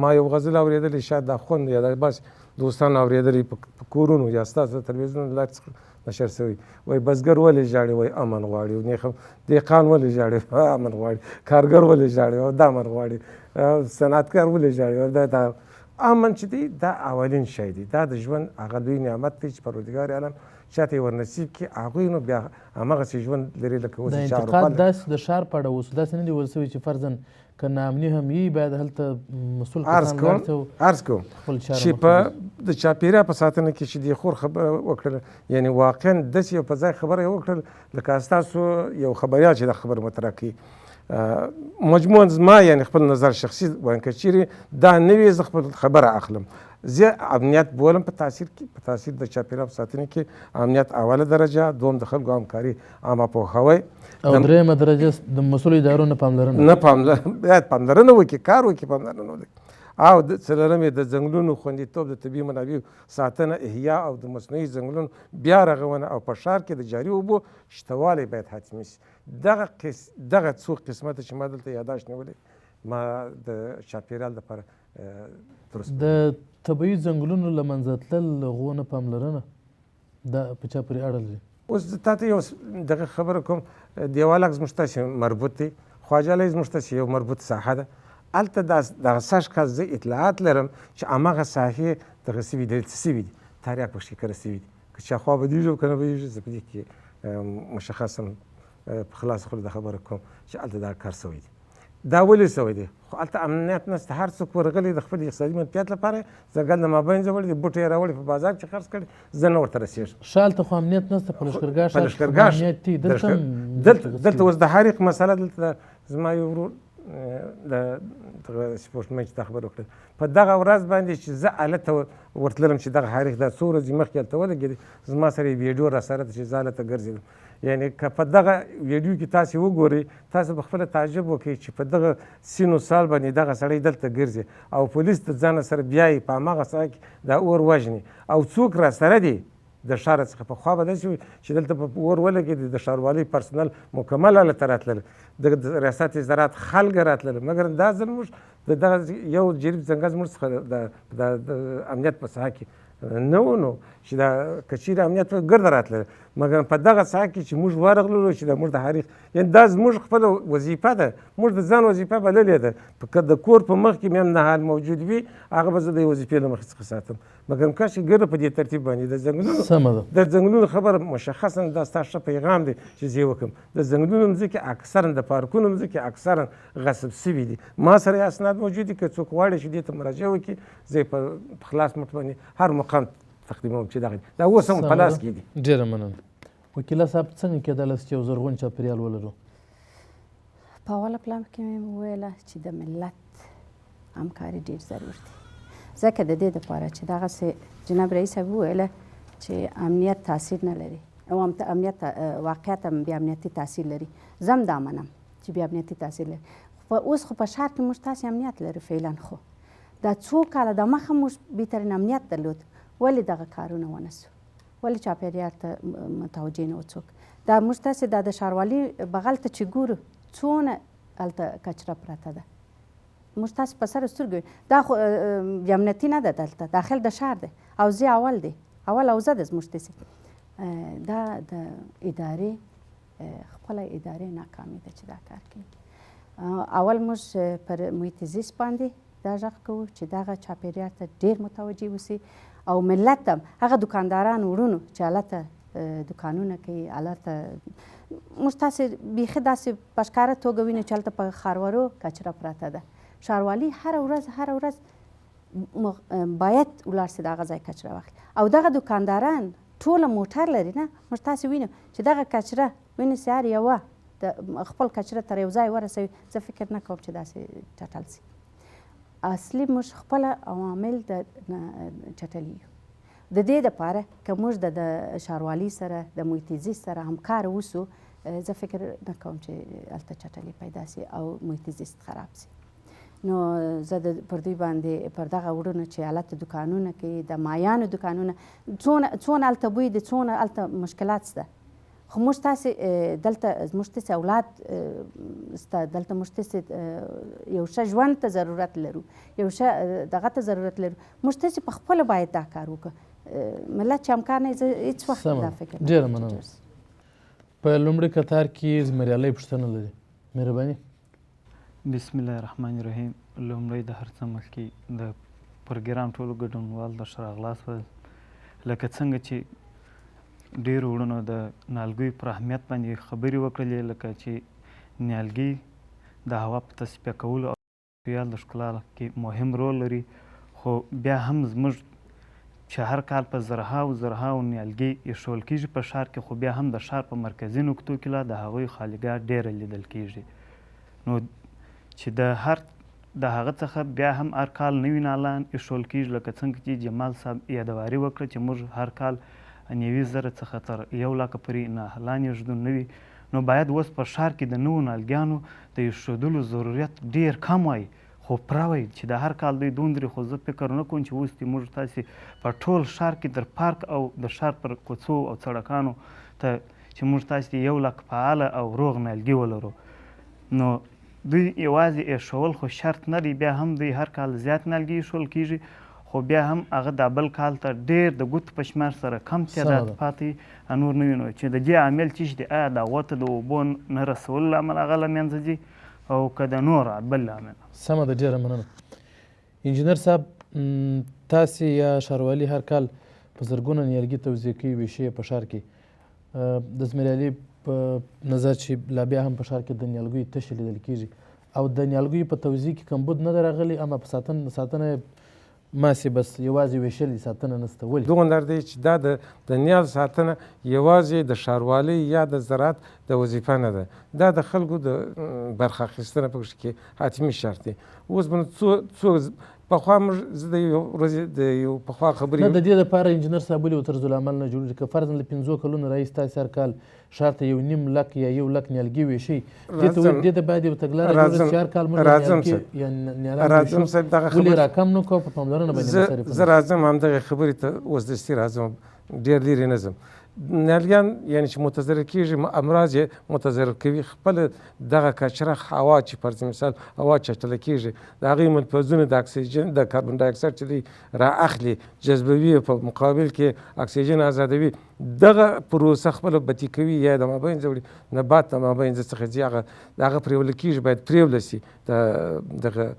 ما یو غزل اورېدلی شاید دا خوند یا دا بس دوستانو اورېدلی په کورونو یا ستاسو د تلویزیون لارې څخه نشر شوی، وایي بزګر ولې ژاړي؟ وایي امن غواړي. دهقان ولې ژاړي؟ امن غواړي. کارګر ولې ژاړي؟ دا امن غواړي. صنعتکار ولې ژاړي؟ دا امن چې دی دا اولین شی دی، دا د ژوند هغه لوی نعمت دی چې پروردګار عالم چاته یې ورنصیب کړي هغوی نو بیا همغسې ژوند لري لکه اوس د انتقاد داسې د ښار په اړه اوس داسې نه دي ویل سوي چې فرضاً که ناامني هم وي باید هلته مسؤل عرض کوم چې په د چاپېریال په ساتنه کې چې د خور خبره وکړله یعنې واقعا داسې یو په ځای خبره یې وکړل لکه ستاسو یو خبریال چې دا خبره مطرح کوي مجموعاً زما یعنې خپل نظر شخصي وایم که چیرې دا نه وي زه خپل خبره اخلم زه امنیت بولم په تاثیر د چاپېریال په ساتنه کې امنیت اوله درجه، دوم د خلکو همکاري عامه پوهاوی او درېیمه درجه د مسؤلو ادارو نه پاملرنه باید پاملرنه وکړي، کار وکړي، پاملرنه وکړي. او څلورم یې د ځنګلونو خوندیتوب، د طبیعي منابعو ساتنه، احیا او د مصنوعي ځنګلونو بیا رغونه او په ښار کې د جاري اوبو شتوالی باید حتمي شي. دغه څو قسمته چې ما دلته یاداشت نیولی ما د چاپېریال دپاره د طبیعي ځنګلونو له منځه تلل هغو نه پاملرنه دا په چا پورې اړه لري؟ اوس تا ته یو دغه خبره کوم، دیوالک زموږ تاسې مربوط دی، خواجه علی زموږ تاسې یو مربوط ساحه ده. هلته دغه سږ کال زه اطلاعات لرم چې هماغه ساحې دغه سوي دي سوي دي تاریاک پکښې کره سوي دي، که شاوخوا بدېږي او که نه بدېږي زه په دې کې مشخصا په خلاصه خوله دا خبره کوم چې هلته دا کار سوی دی. دا ولې شوی دی؟ خو هلته امنیت نشته، هر څوک ورغلی د خپل اقتصادي منفعت لپاره ځنګل د مابین ځوړي دي، بوټي یې راوړي په بازار کې خرڅ کړي، زه نه ورته رسېږم. ښه هلته خو امنیت نشته، په لښکرګاه په لښکرګاه دلته اوس د حریق مسله دلته زما یو ورور د سپورټمن چې دا خبره وکړه، په دغه ورځ باندې چې زه هلته ورتللم چې دغه حریق دا څو ورځې مخکې هلته ولګېدی، زما سره یې ویډیو راسره ده چې زه هلته ګرځېدم. یعنې که په دغه ویډیو کې تاسې وګورئ، تاسو به خپله تعجب وکړئ چې په دغه سین و سال باندې دغه سړی دلته ګرځي او پولیس د ځانه سره بیایي په هماغه ساعت کې دا اور وژني، او څوک راسره دي د ښاره څخه. پخوا به داسې وي چې دلته په اور ولګېدي، د ښاروالۍ پرسنل مکمل هلته راتلل، د ریاست زراعت خلک راتلل، مګر دا ځل موږ د دغه یو جریب ځنګل زموږ څخه د امنیت په ساحه کې نه و، نو چې دا که چیرې امنیت ګرده راتلل، مګر په دغه ساحه کې چې موږ ورغللو چې دا موږ د حریق، یعنې دا زموږ خپله وظیفه ده، موږ د ځان وظیفه بللې ده. که د کور په مخ کې مې هم نهال موجود وي، هغه به زه د وظیفې له مخې څخه ساتم. مګر کاش چې ګرده په دې ترتیب باندې د ځنګلونو خبره مشخصا دا ستا ښه پیغام دی چې زه یې وکړم. د ځنګلونو مځکې اکثرا د پارکونو مځکې اکثرا غصب سوي دي. ما سره یې اسناد موجود دي، که څوک غواړي چې دې ته مراجعه وکړي، زه یې په خلاص مټ باندې هر مقام تقدیموم چې دغه دا اوس هم په لاس کې دي. ډېره مننه. وکیله صاحب، څنګه کېدلی چې یو زرغون چاپېریال ولرو؟ په اوله پلان کې مې وویله چې د ملت همکاري ډېر ضرور دی، ځکه د دې دپاره چې دغسې جناب رئیس صاحب وویله چې امنیت تاثیر نه لري او امنیت واقعیت هم بې امنیتي تاثیر لري. زه هم دا منم چې بې امنیتي تاثیر لري. اوس خو په ښار کې موږ تاسې امنیت لرو فعلا، خو دا څو کاله د مخه موږ بهترین امنیت درلود، ولې دغه کارونه ونه سو؟ ولې چاپېریال ته متوجه نه و څوک؟ دا موږ تاسې دا د ښاروالي بغل ته چې ګورو څونه هلته کچره پرته ده، موږ تاسې په سر سترګو، دا خو بې امنیتي نه ده، دلته داخل د ښار دی او زه اول دی، اول اوضه ده زموږ داسې. دا د ادارې خپله ادارې ناکامي ده چې دا کار کوي. اول موږ پر محیط زیست باندې دا غږ کوو چې دغه چاپېریال ته ډېر متوجه اوسي، او ملت هم هغه دکانداران وروڼو چې هلته دکانونه کوي، هلته موږ تاسې بیخي داسې په ښکاره توګه وینو چې هلته په ښاروالو کچره پرته ده. ښاروالي هره ورځ باید ولاړ سي د هغه ځای کچره واخلي، او دغه دکانداران ټوله موټر لري نه، موږ تاسې وینو چې دغه کچره ونیسي، هر یوه د خپل کچره تر یو ځای ورسوي. زه فکر نه کوم چې داسې چټل سي. اصلي موږ خپله عوامل د چټلي یو. د دې دپاره که موږ د ښاروالي سره د محیط زیست سره همکار اوسو، زه فکر نه کوم چې هلته چټلي پیدا سي او محیط زیست خراب سي. نو زه پر دوی باندې پر دغه وروڼو چې هلته دکانونه کوي، د مایانو دکانونه، څونه هلته بوی دی، څونه هلته مشکلات شته، خو موږ تاسې دلته زموږ تاسې اولاد شته، دلته موږ تاسې یو ښه ژوند ته ضرورت لرو، یو ښه دغه ته ضرورت لرو. موږ تاسې په خپله باید دا کار وکړو. ملت چې همکار نه وي، زه هېڅ وخت دا فکر نه کوم. ډېره مننه. په لومړي کتار کې زمریالۍ پوښتنه لري. مهرباني. بسم الله الرحمن الرحیم. لومړی د هر څه مخکې د پروګرام ټولو ګډونوالو ته ښه راغلاست ویل. لکه څنګه چې ډېرو وروڼو د نیالګیو پر اهمیت باندې خبرې وکړلې، لکه چې نیالګي د هوا په تصفیه کولو او چاپېریال د ښکلا کې مهم رول لري، خو بیا هم زموږ چې هر کال په زرهاو نیالګي ایښول کېږي په ښار کې، خو بیا هم د ښار په مرکزي نقطو کې لا د هغوی خالیګاه ډېره لیدل کېږي. نو چې د هغه څخه بیا هم هر کال نوي نالان ایښول کېږي، لکه څنګه چې جمال صاحب یادواري وکړه چې موږ هر کال 90,000 څخه تر 100,000 پورې نالان ایږدو نوي. نو باید اوس په ښار کې د نوو نیالګیانو د ایښودلو ضرورت ډېر کم وای، خو پوره وای چې د هر کال دوی دومره. خو زه فکر نه کوم چې اوس موږ تاسې په ټول ښار کې در پارک او د ښار پر کوڅو او سړکانو ته چې موږ تاسې 100,000 فعاله او روغ نیالګي ولرو. نو دوی یوازې ایښول خو شرط نه دی، بیا هم دوی هر کال زیات نیالګي ایښول کېږي، خو بیا هم هغه د بل کال ته ډېر د ګوتو په شمېر سره کم تعداد پاتې نور نه وینو. چې د دې عامل څه دی؟ آیا د هغو ته د اوبو نه رسولو له امله هغه له منځه ځي او که د نور بل لامل؟ سمه ده، ډېره مننه. انجینر صاحب، تاسې یا ښاروالي هر کال په زرګونه نیالګي توزیع کوي، ویشي په ښار کې. د زمریالۍ په نظر چې لا بیا هم په ښار کې د نیالګیو تشې لیدل کېږي، او د نیالګیو په توزیع کې کمبود نه دی راغلی اما په ساتنه ماسې بس یوازې ویشل ساتنه نشته. ولې دغه نظر دی چې دا د نیال ساتنه یوازې د ښاروالۍ یا د زراعت د وظیفه نه ده، دا د خلکو د برخه اخیستنه په کې حتمي شرط دی. اوس به څوک پخوا موږ زه د یو ورځې د یو پخوا خبرې نه د دې لپاره انجینر صاحب ولې طرز العمل نه جوړېږي که فرضاً له 5 کلونو راهیسې تاسې هر کال ښار ته 1.5 لک یا 1 لک نیالګي ویشئ، دې ته باید یو تګلاره جوړه شي چې هر کال موږ راځم صاحب دغه ولې راکم نه کړو په پاملرنه باندې مصرف زه راځم همدغې خبرې ته اوس دستي راځم ډېر لرې نه ځم. نیالګیان یعنې چې متضرر کېږي امراض یې متضرر کوي، خپله دغه کچره هوا چې فرض مثال هوا چټله کېږي د هغې منفذونه د اکسیجن د کاربن ډای اکساید چې دی را اخلي جذبوي په مقابل کې اکسیجن آزادوي، دغه پروسه خپله بطي کوي یا د مابین ځوړي نبات د مابین څخه ځي هغه پرېوله کېږي باید پرېوله سي دغه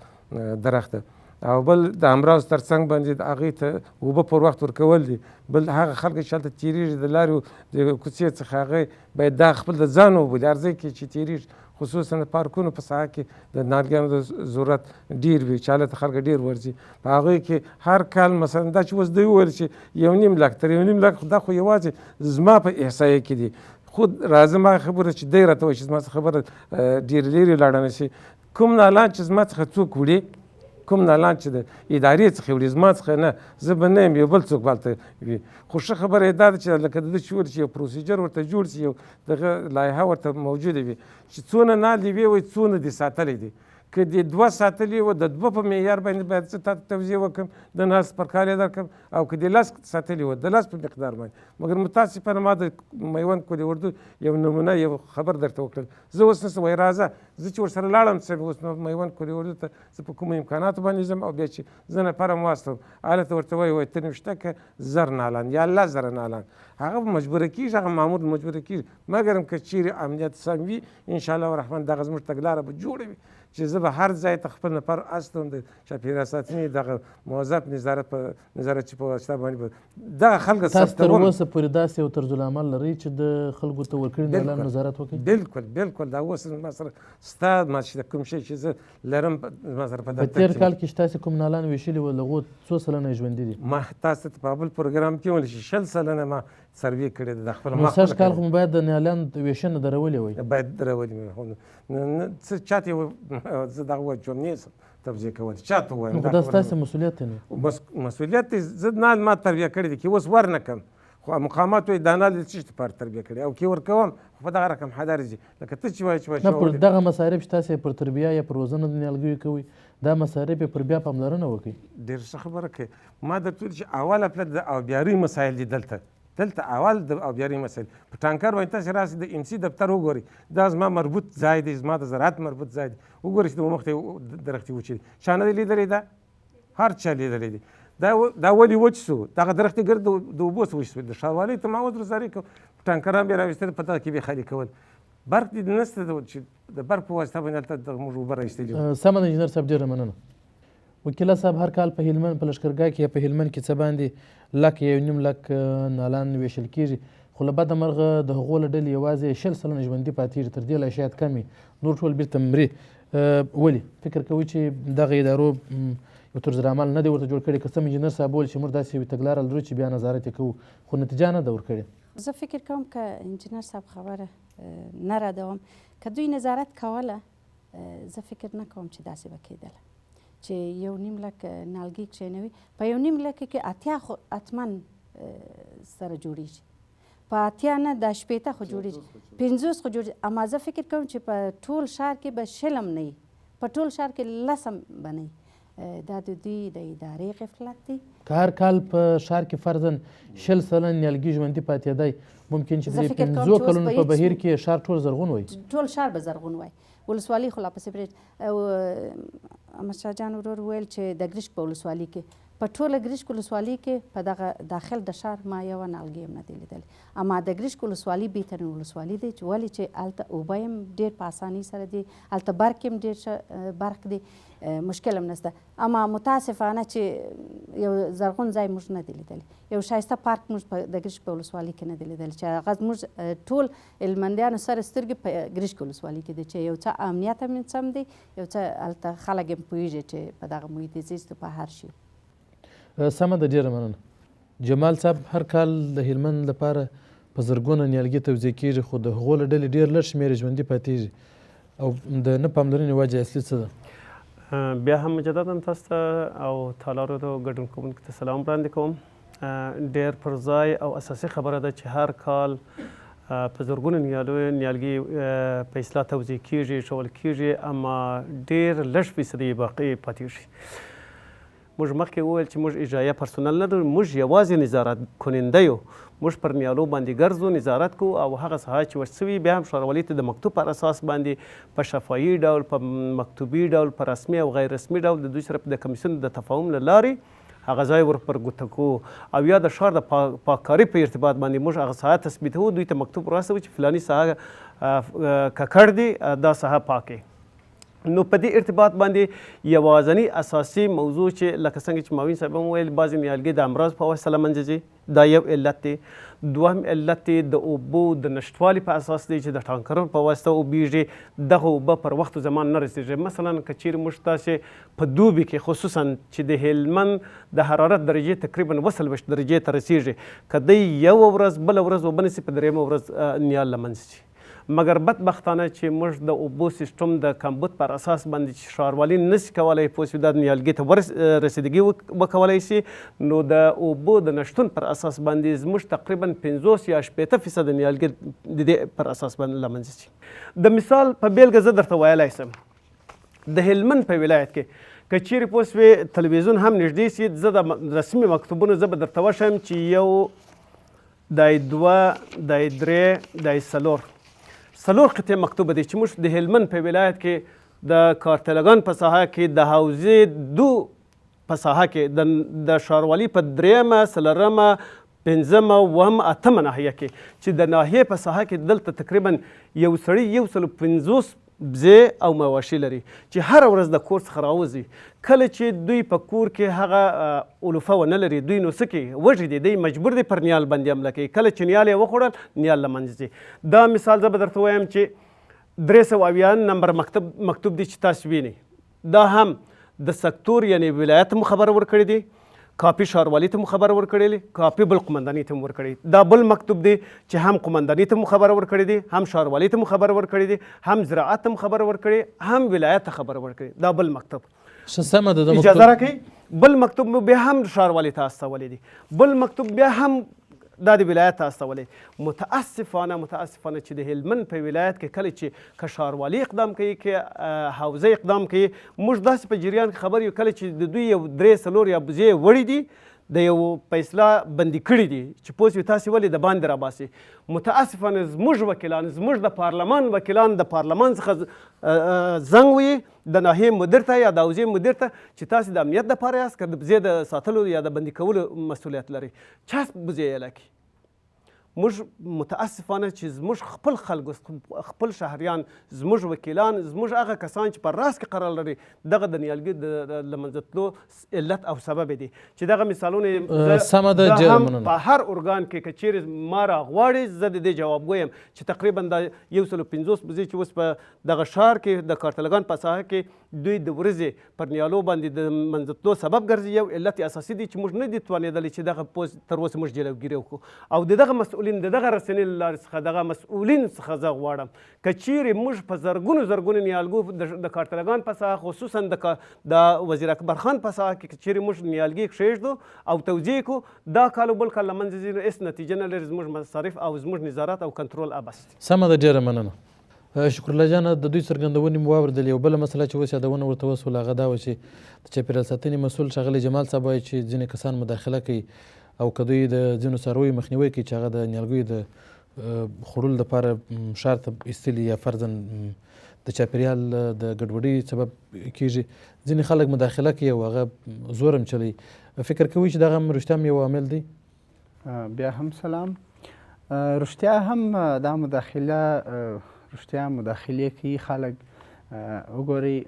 درخته. او بل د امراض تر څنګ باندې د هغې ته اوبه پر وخت ورکول دي. بل هغه خلک چې هلته تېرېږي د لارې د کوڅې څخه هغه باید دا خپل د ځان اوبه د هر ځای کې چې تېرېږي خصوصا د پارکونو په ساحه کې د نیالګیانو د ضرورت ډېر وي چې هلته خلک ډېر ورځي. په هغوی کې هر کال مثلا دا چې اوس دوی وویل چې 1.5 لک تر 1.5 لک دا خو یوازې زما په احصایه کې دي. خود راځم هغه خبره چې دی راته وایي چې زما څخه خبره ډېر لرې لاړه نه شي. کوم نالان چې زما څخه څوک وړي، کوم نالان چې د ادارې څخه وړي زما څخه نه، زه به نه یم، یو بل څوک به هلته وي. خو ښه خبره یې دا ده چې لکه د ده چې ویل چې یو پروسیجر ورته جوړ شي، یو دغه لایحه ورته موجوده وي چې څونه نال دې وی څونه دې ساتلی دی. که دې 2 ساتلي وه د 2 په معیار باندې باید زه تا ته توضیح وکړم د ناس پر کال یې درکړم، او که دې 10 ساتلي وه د 10 په مقدار باندې. مګر متاسفانه ما د میوند کلي اردو یو نمونه یو خبر درته وکړل. زه اوس نسم وایي راځه زه چې ورسره لاړم صاحب اوس نو میوند کلي اردو ته زه په کومو امکاناتو باندې ځم او بیا چې زه نفرم واستوم هلته ورته وایي 23 نالان یا 10,000 نالان هغه مجبوره کېږي، هغه مامور مجبوره کېږي. مګر که چیرې امنیت سم وي انشاءالله الرحمن دغه زموږ تګلاره به جوړه وي چې زه به هر ځای ته خپل نفر استوم د چاپېریال ساتنې دغه موظف نظارت چې په واسطه باندې دغه خلک تاسو تر اوسه پورې داسې یو طرز العمل لرئ چې د خلکو ته ورکړي نالان نظارت وکړي؟ بالکل دا اوس ما سره ستا ما چې کوم شی چې زه لرم ما سره په په تېر کال کې چې تاسې کوم نالان ویشلي وو له هغو څو سلنه ژوندي دي؟ ما تاسو ته په بل پروګرام کې ویل چې 60 سلنه ما سروې کړې ده د خپل نو سږ کال خو مو باید د نیالان ویشنه درولې وای؟ باید درولې وای. څه چاته زه دغه وایي چې نیسم توضیح کول چاته وایم خو دا ستاسې مسؤلیت دی نو مسؤلیت دی. زه نال ما تربیه کړې دي چې اوس ور نه کړم خو مقامات وایي دا نال څه لپاره تربیه کړې او کې ورکوم خو په دغه رقم حدار ځي لکه ته چې وایي چې نه پر دغه مصارف چې تاسې پر تربیه یا پر روزنه د نیالګیو کوئ دا مصارف یې پر بیا پاملرنه وکړئ. ډېر ښه خبره کوي. ما درته ویل چې اوله پله د اوبیارۍ مسایل دي دلته اول د اوبیارۍ مسایل په ټانکر باندې تاسې راسئ د ام سي دفتر وګورئ دا زما مربوط ځای دی زما د زراعت مربوط ځای دی وګورئ چې د مخ ته درختې وچې دي چا نه دی لیدلی دا هر چا لیدلی دی دا ولې وچ سو دغه درختې ګرد د اوبو څه وچ سول د ښاروالۍ ته ما ودرزاري کوم ټانکران بیا راویستل په دغه کې بیا خالي کول برق دې نشته چې د برق په واسطه باندې هلته موږ اوبه راایستلي. سمه ده انجینر صاحب ډېره مننه. وکیله صاحب هر کال په هلمند په لښکرګاه کې یا په هلمند کې څه باندې لک یا 1.5 لک نالان ویشل کېږي خو له بده مرغه د هغو له ډلې یوازې 60 سلنه ژوندي پاتې کېږي تر دې لا شاید کم وي نور ټول بېرته مري. ولې فکر کوئ چې دغه ادارو یو طرز العمل نه دی ورته جوړ کړی که څه انجینر صاحب وویل چې موږ داسې یوې تګلاره لرو چې بیا نظارت یې کوو خو نتیجه نه ده ورکړې؟ زه فکر کوم که انجینر صاحب خبره نه ردوم که دوی نظارت کوله زه فکر نه کوم چې داسې به کېدله چې 1.5 لک نیالګي کښېنوي په 1.5 لک کې 80 خو حتما سره جوړېږي په 80 نه دا 80 خو جوړېږي 50 خو جوړېږي اما زه فکر کوم چې په ټول ښار کې به 60 نه وي په ټول ښار کې 10 به نه وي دا د دوی د ادارې غفلت دی. که هر کال په ښار کې فرضاً 60 سلنه نیالګي ژوندي پاتېدی ممکن چې د 50 کلونو په بهیر کې ښار ټول زرغون وای ټول ښار به زرغون وای. ولسوالۍ خو لا پسې پرېږدي احمدشاه جان ورور ویل چې د ګرشک په ولسوالۍ کې په ټوله ګرشک ولسوالۍ کې په دغه داخل د ښار ما یوه نیالګي هم نه دی لیدلې. اما د ګرشک ولسوالۍ بهترین ولسوالي دی چې ولې چې هلته اوبه هم ډېر په اسانۍ سره دي، هلته برق هم ډېر ښه برق دی، مشکل هم نشته. اما متاسفانه چې یو زرغون ځای موږ نه دی لیدلی، یو ښایسته پارک موږ په د ګرشک په ولسوالۍ کې نه دی لیدلی چې هغه زموږ ټول هلمندیانو سره سترګې په ګرشک ولسوالۍ کې دي چې یو څه امنیت هم سم دی، یو څه هلته خلک هم پوهېږي چې په دغه محیط زیست په هر شي. سمه ده، ډېره مننه. جمال صاحب، هر کال د هلمند لپاره په زرګونه نیالګي توزیع کېږي، خو د هغو له ډلې ډېر لږ شمېر ژوندي پاتېږي او د نه پاملرنې وجه اصلي څه ده؟ بیا هم مجددا تاسو ته او تالارو ته ګډون کوونکو ته سلام وړاندې کوم. ډېر پر ځای او اساسي خبره ده چې هر کال په زرګونو نیالګي په اصلاح توزیع کېږي، شول کېږي، اما ډېر لږ فیصدي باقي پاتېږي. موږ مخکې وویل چې موږ اجرایه پرسونل نه لرو، موږ یوازې نظارت کننده یو. موږ پر نیالو باندې ګرځو، نظارت کوو او هغه ساحه چې وچ سوي بیا هم ښاروالۍ ته د مکتوب پر اساس باندې په شفاهي ډول، په مکتوبي ډول، په رسمي او غیر رسمي ډول د دوی سره د کمیسیون د تفاهم له لارې هغه ځای ور پر ګوته کوو او یا د ښار د پاککاري په ارتباط باندې موږ هغه ساحه تثبیتوو، دوی ته مکتوب ورسوو چې فلاني ساحه ککړ دی، دا ساحه پاکې. نو په دې ارتباط باندې یوازنی اساسي موضوع چې لکه څنګه چې معاون صاحب هم ویل بعضې نیالګي د امراض په واسطه له منځه ځي، دا یو علت دی. دوهم علت د اوبو د نشتوالي په اساس دی چې د ټانکرونو په واسطه اوبېږي، دغه اوبه پر وخت و زمان نه رسېږي. مثلا که چیرې موږ تاسې په دوبي کې خصوصا چې د هلمند د حرارت درجې تقریبا 40 درجې ته رسېږي، که دی یوه ورځ بله ورځ اوبه نسي، په درېیمه ورځ نیال له منځه ځي. مګر بدبختانه چې موږ د اوبو سیستم د کمبود پر اساس باندې چې ښاروالي نشي کولی پوه شوې دا نیالګي ته رسیدګي وکولی شي، نو د اوبو د نشتون پر اساس باندې زموږ تقریبا 50 یا 80% نیالګي د دې پر اساس باندې له منځه ځي. د مثال په بیلګه زه درته ویلی شم، د هلمند په ولایت کې که چیرې پوه شوې تلویزیون هم نږدې سي، زه د رسمي مکتوبونو زه به درته وښیم چې یو دای 2 دای 3 دای 4 قطعې مکتوبه دی چې موږ د هلمند په ولایت کې د کارتلګان په ساحه کې، د حوزې 2 په ساحه کې، د ښاروالي په 3مه 4مه 5مه 8مه ناحیه کې چې د ناحیې په ساحه کې دلته تقریبا یو سړی 150 بزې او مواشي لري چې هر ورځ د کور څخه راوځي. کله چې دوی په کور کې هغه علوفه ونه لري، دوی نو څه کوي، وږي دي، دوی مجبور دي پر نیال باندې حمله کوي. کله چې نیال یې وخوړل، نیال له منځه ځي. دا مثال زه به درته وایم چې 380 نمبر مکتوب دی چې تاسو وینئ، دا هم د سکتور یعنی ولایت مو خبر ورکړی دی، کاپي ښاروالۍ ته مو خبر ورکړی دی، کاپي بل قمندانۍ ته مو ورکړی. دا بل مکتوب دی چې هم قمندانۍ ته مو خبر ورکړی دی، هم ښاروالۍ ته مو خبر ورکړی دی، هم زراعت ته مو خبر ورکړی، هم ولایت ته خبر ورکړی. دا بل مکتوب سمه ده. اجازه راکړئ، بل مکتوب مو بیا هم ښاروالۍ ته استولی دی، بل مکتوب بیا هم دا د ولایت ته استولی. متاسفانه چې د هلمند په ولایت کې کله چې که ښاروالي اقدام کوي، که حوزه اقدام کوي، موږ داسې په جریان کې خبر یو کله چې د دوی یو 3-4 یا بزې وړي دي، د یو په اصطلاح بندي کړي دي چې پوه شوې تاسې ولې د باندې راباسي. متاسفانه زموږ وکیلان، زموږ د پارلمان وکیلان د پارلمان څخه زنګ وي د ناحیې مدیر ته یا د حوزې مدیر ته چې تاسې د امنیت دپاره یاست، که د بزې د ساتلو یا د بندي کولو مسؤلیت لرئ، چا بزې اعلی کړي. موږ متاسفانه چې زموږ خپل خلکو، خپل شهریان، زموږ وکیلان، زموږ هغه کسان چې په راس کې قرار لري، دغه د نیالګي د له منځه تلو علت او سبب دی چې دغه مثالونه سمه ده. هم په هر ارګان کې که چیرې ما راغواړي، زه د دې جواب وایم چې تقریبا دا 150 بزې چې اوس په دغه ښار کې د کارتلګان په ساحه کې دوی د ورځې پر نیالو باندې د منځه تلو سبب ګرځي. یو علت اساسي دی چې موږ نه دي توانېدلی چې دغه تر اوسه موږ جلوګیري وکړو او د دغه مسؤلین، د دغه رسنۍ له لارې څخه، دغه مسؤلین څخه زه غواړم که چیرې موږ په زرګونو نیالګو د کارتلګان په ساحه، خصوصا د وزیر اکبر خان په ساحه کې چیرې موږ نیالګي کښېږدو او توزیع کړو، دا کال او بل کال له منځه ځي، نو هېڅ نتیجه نه لري. زموږ مصارف او زموږ نظارت او کنټرول عبث دی. سمه ده، ډېره مننه. شکر الله جانه، د دوی څرګندونې مو واورېدل. یو بله مسله چې اوس یادونه ورته وسوله هغه دا وه چې د چاپېریال ساتنې مسؤل ښاغلی جمال صاحب وایي چې ځینې کسان مداخله کوي او که دوی د ځینو څارویو مخنیوی کوي چې هغه د نیالګیو د خوړلو دپاره ښار ته ایستلي یا فرضاً د چاپېریال د ګډوډۍ سبب کیږي. ځینې خلک مداخله کوي او هغه زور هم چلوي. فکر کوئ چې دغه هم رښتیا هم یو عامل دی؟ بیا هم سلام. رښتیا هم دا مداخلې کوي خلک. وګورئ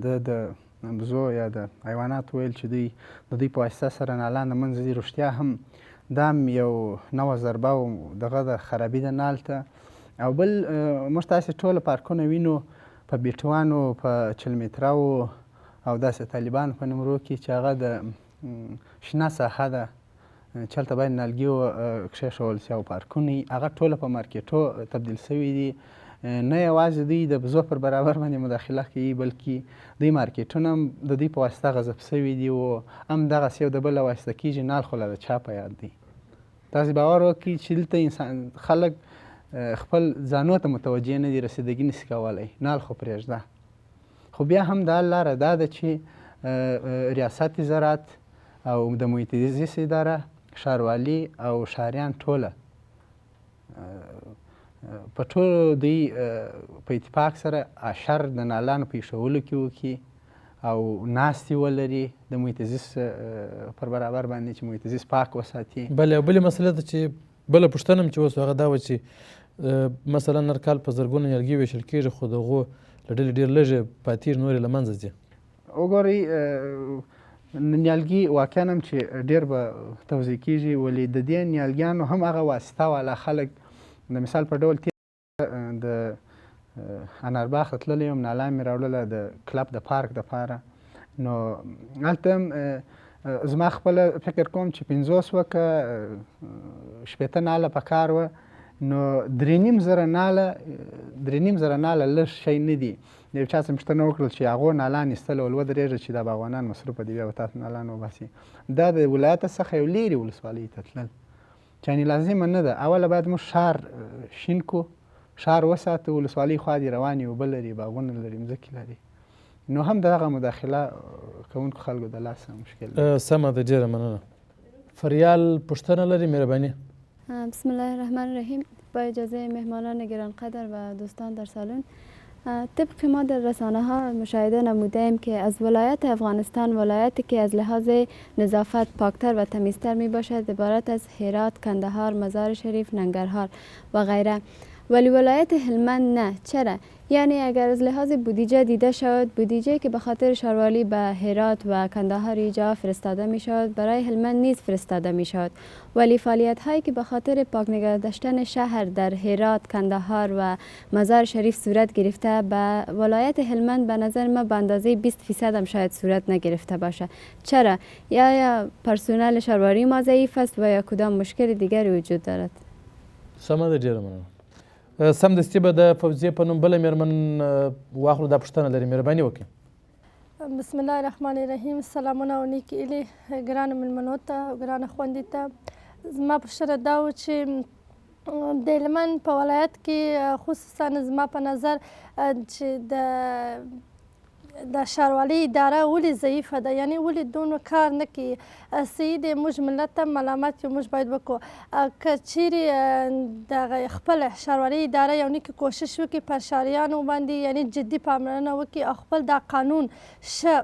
د بزو یا د حیواناتو ویل چې دوی د دوی په واسطه سره نالان د منځه ځي، رښتیا هم دا هم یو نوه ضربه او دغه د خرابي ده نال ته. او بل موږ تاسې ټوله پارکونه وینو په بیټوانو، په چلمیتراو او داسې طالبانو په نمرو کې چې هغه د شنه ساحه ده چې هلته باید نیالګي کښېښول شي او پارکونه هغه ټوله په مارکیټو تبدیل شوي دي. نه یوازې دوی د بزو پر برابر باندې مداخله کوي، بلکې دوی مارکیټونه هم د دوی په واسطه غصب شوي دي او همدغسې یو د بل واسطه کېږي. نال خو لا د چا په یاد دی؟ تاسې باور وکړئ چې دلته خلک خپل ځانو ته متوجه نه دي، رسیدګي نشي کولی. نال خو پرېږده. خو بیا هم دا لاره دا ده چې ریاست زراعت او د محیط زیست اداره، ښاروالي او ښاریان ټوله په ټولو دوی په اتفاق سره اشر د نالانو په ایښولو کې وکړي او ناستې ولري د محیط زیست پر برابر باندې چې محیط زیست پاک وساتي. بله بلې مسله ده چې بله پوښتنه هم چې اوس هغه دا وه چې مثلا هر کال په زرګونه نیالګي ویشل کېږي خو د هغو له ډلې ډېر لږې پاتېږي، نورې له منځه ځي. وګورئ نیالګي واقعا هم چې ډېر به توضیح کېږي، ولې د دې نیالګیانو هم هغه واسطه والا خلک د مثال په ډول د انارباغ ته تللی یم، ناله مې راوړله د کلب د پارک دپاره. نو هلته هم زما خپله فکر کوم چې 50 که 80 ناله په کار وه، نو 3,500 ناله لږ شی نه دي. د یو چا څه پوښتنه وکړل چې هغو نالان ایستله، ول ودرېږه چې دا باغوانان مصروفه دي، بیا به تاسو نالان وباسي. دا د ولایته څخه یو لیرې ولسوالۍ ته تلل چې یعنې لازمه نه ده. اوله باید موږ ښار شین کړو، ښار وساتو، ولسوالۍ خوا دې روانې اوبه لري، باغونه لري، مځکې لري، نو هم د هغه مداخله کوونکو خلکو د لاسه مشکل دی. سمه ده، ډېره مننه. فریال پوښتنه لري؟ مهرباني. بسم الله الرحمن الرحیم. با اجازه مهمانان گرانقدر و دوستان در سالن، طبق ما در رسانه ها مشاهده نموده ایم که از ولایت افغانستان ولایتی که از لحاظ نظافت پاکتر و تمیزتر می باشد عبارت از هرات، کندهار، مزار شریف، ننگرهار و غیره، ولی ولایت هلمند نه. چرا؟ یعنی اگر از لحاظ بودجه دیده شود، بودجه که به خاطر ښاروالي به هرات و کندهار اینجا فرستاده می شود برای هلمند نیز فرستاده می شود، ولی فعالیت هایی که به خاطر پاک نگه داشتن شهر در هرات، کندهار و مزار شریف صورت گرفته به ولایت هلمند به نظر ما به اندازه 20% هم شاید صورت نگرفته باشه. چرا؟ یا پرسنل ښاروالي ما ضعیف است و یا کدام مشکل دیگری وجود دارد؟ سمه ده، ډېره مننه. سمدستي به د فوزیې په نوم بله مېرمن واخلو، دا پوښتنه لري، مهرباني وکړئ. بسم الله الرحمن الرحیم. سلامونه او نیکې هیلې ګرانو مېلمنو ته او ګرانه خویندې ته. زما پوښتنه دا و چې د هلمند په ولایت کې خصوصا زما په نظر چې د ښاروالۍ اداره ولې ضعیفه ده، یعنی ولې دونه کار نه کوي. صحیح دی، موږ ملت ته ملامت یو، موږ باید وکړو که چیرې دغه خپله ښاروالۍ اداره یو نیکه کوشش وکړي پر ښاریانو باندې، یعنی جدي پاملرنه وکړي او خپل دا قانون ښه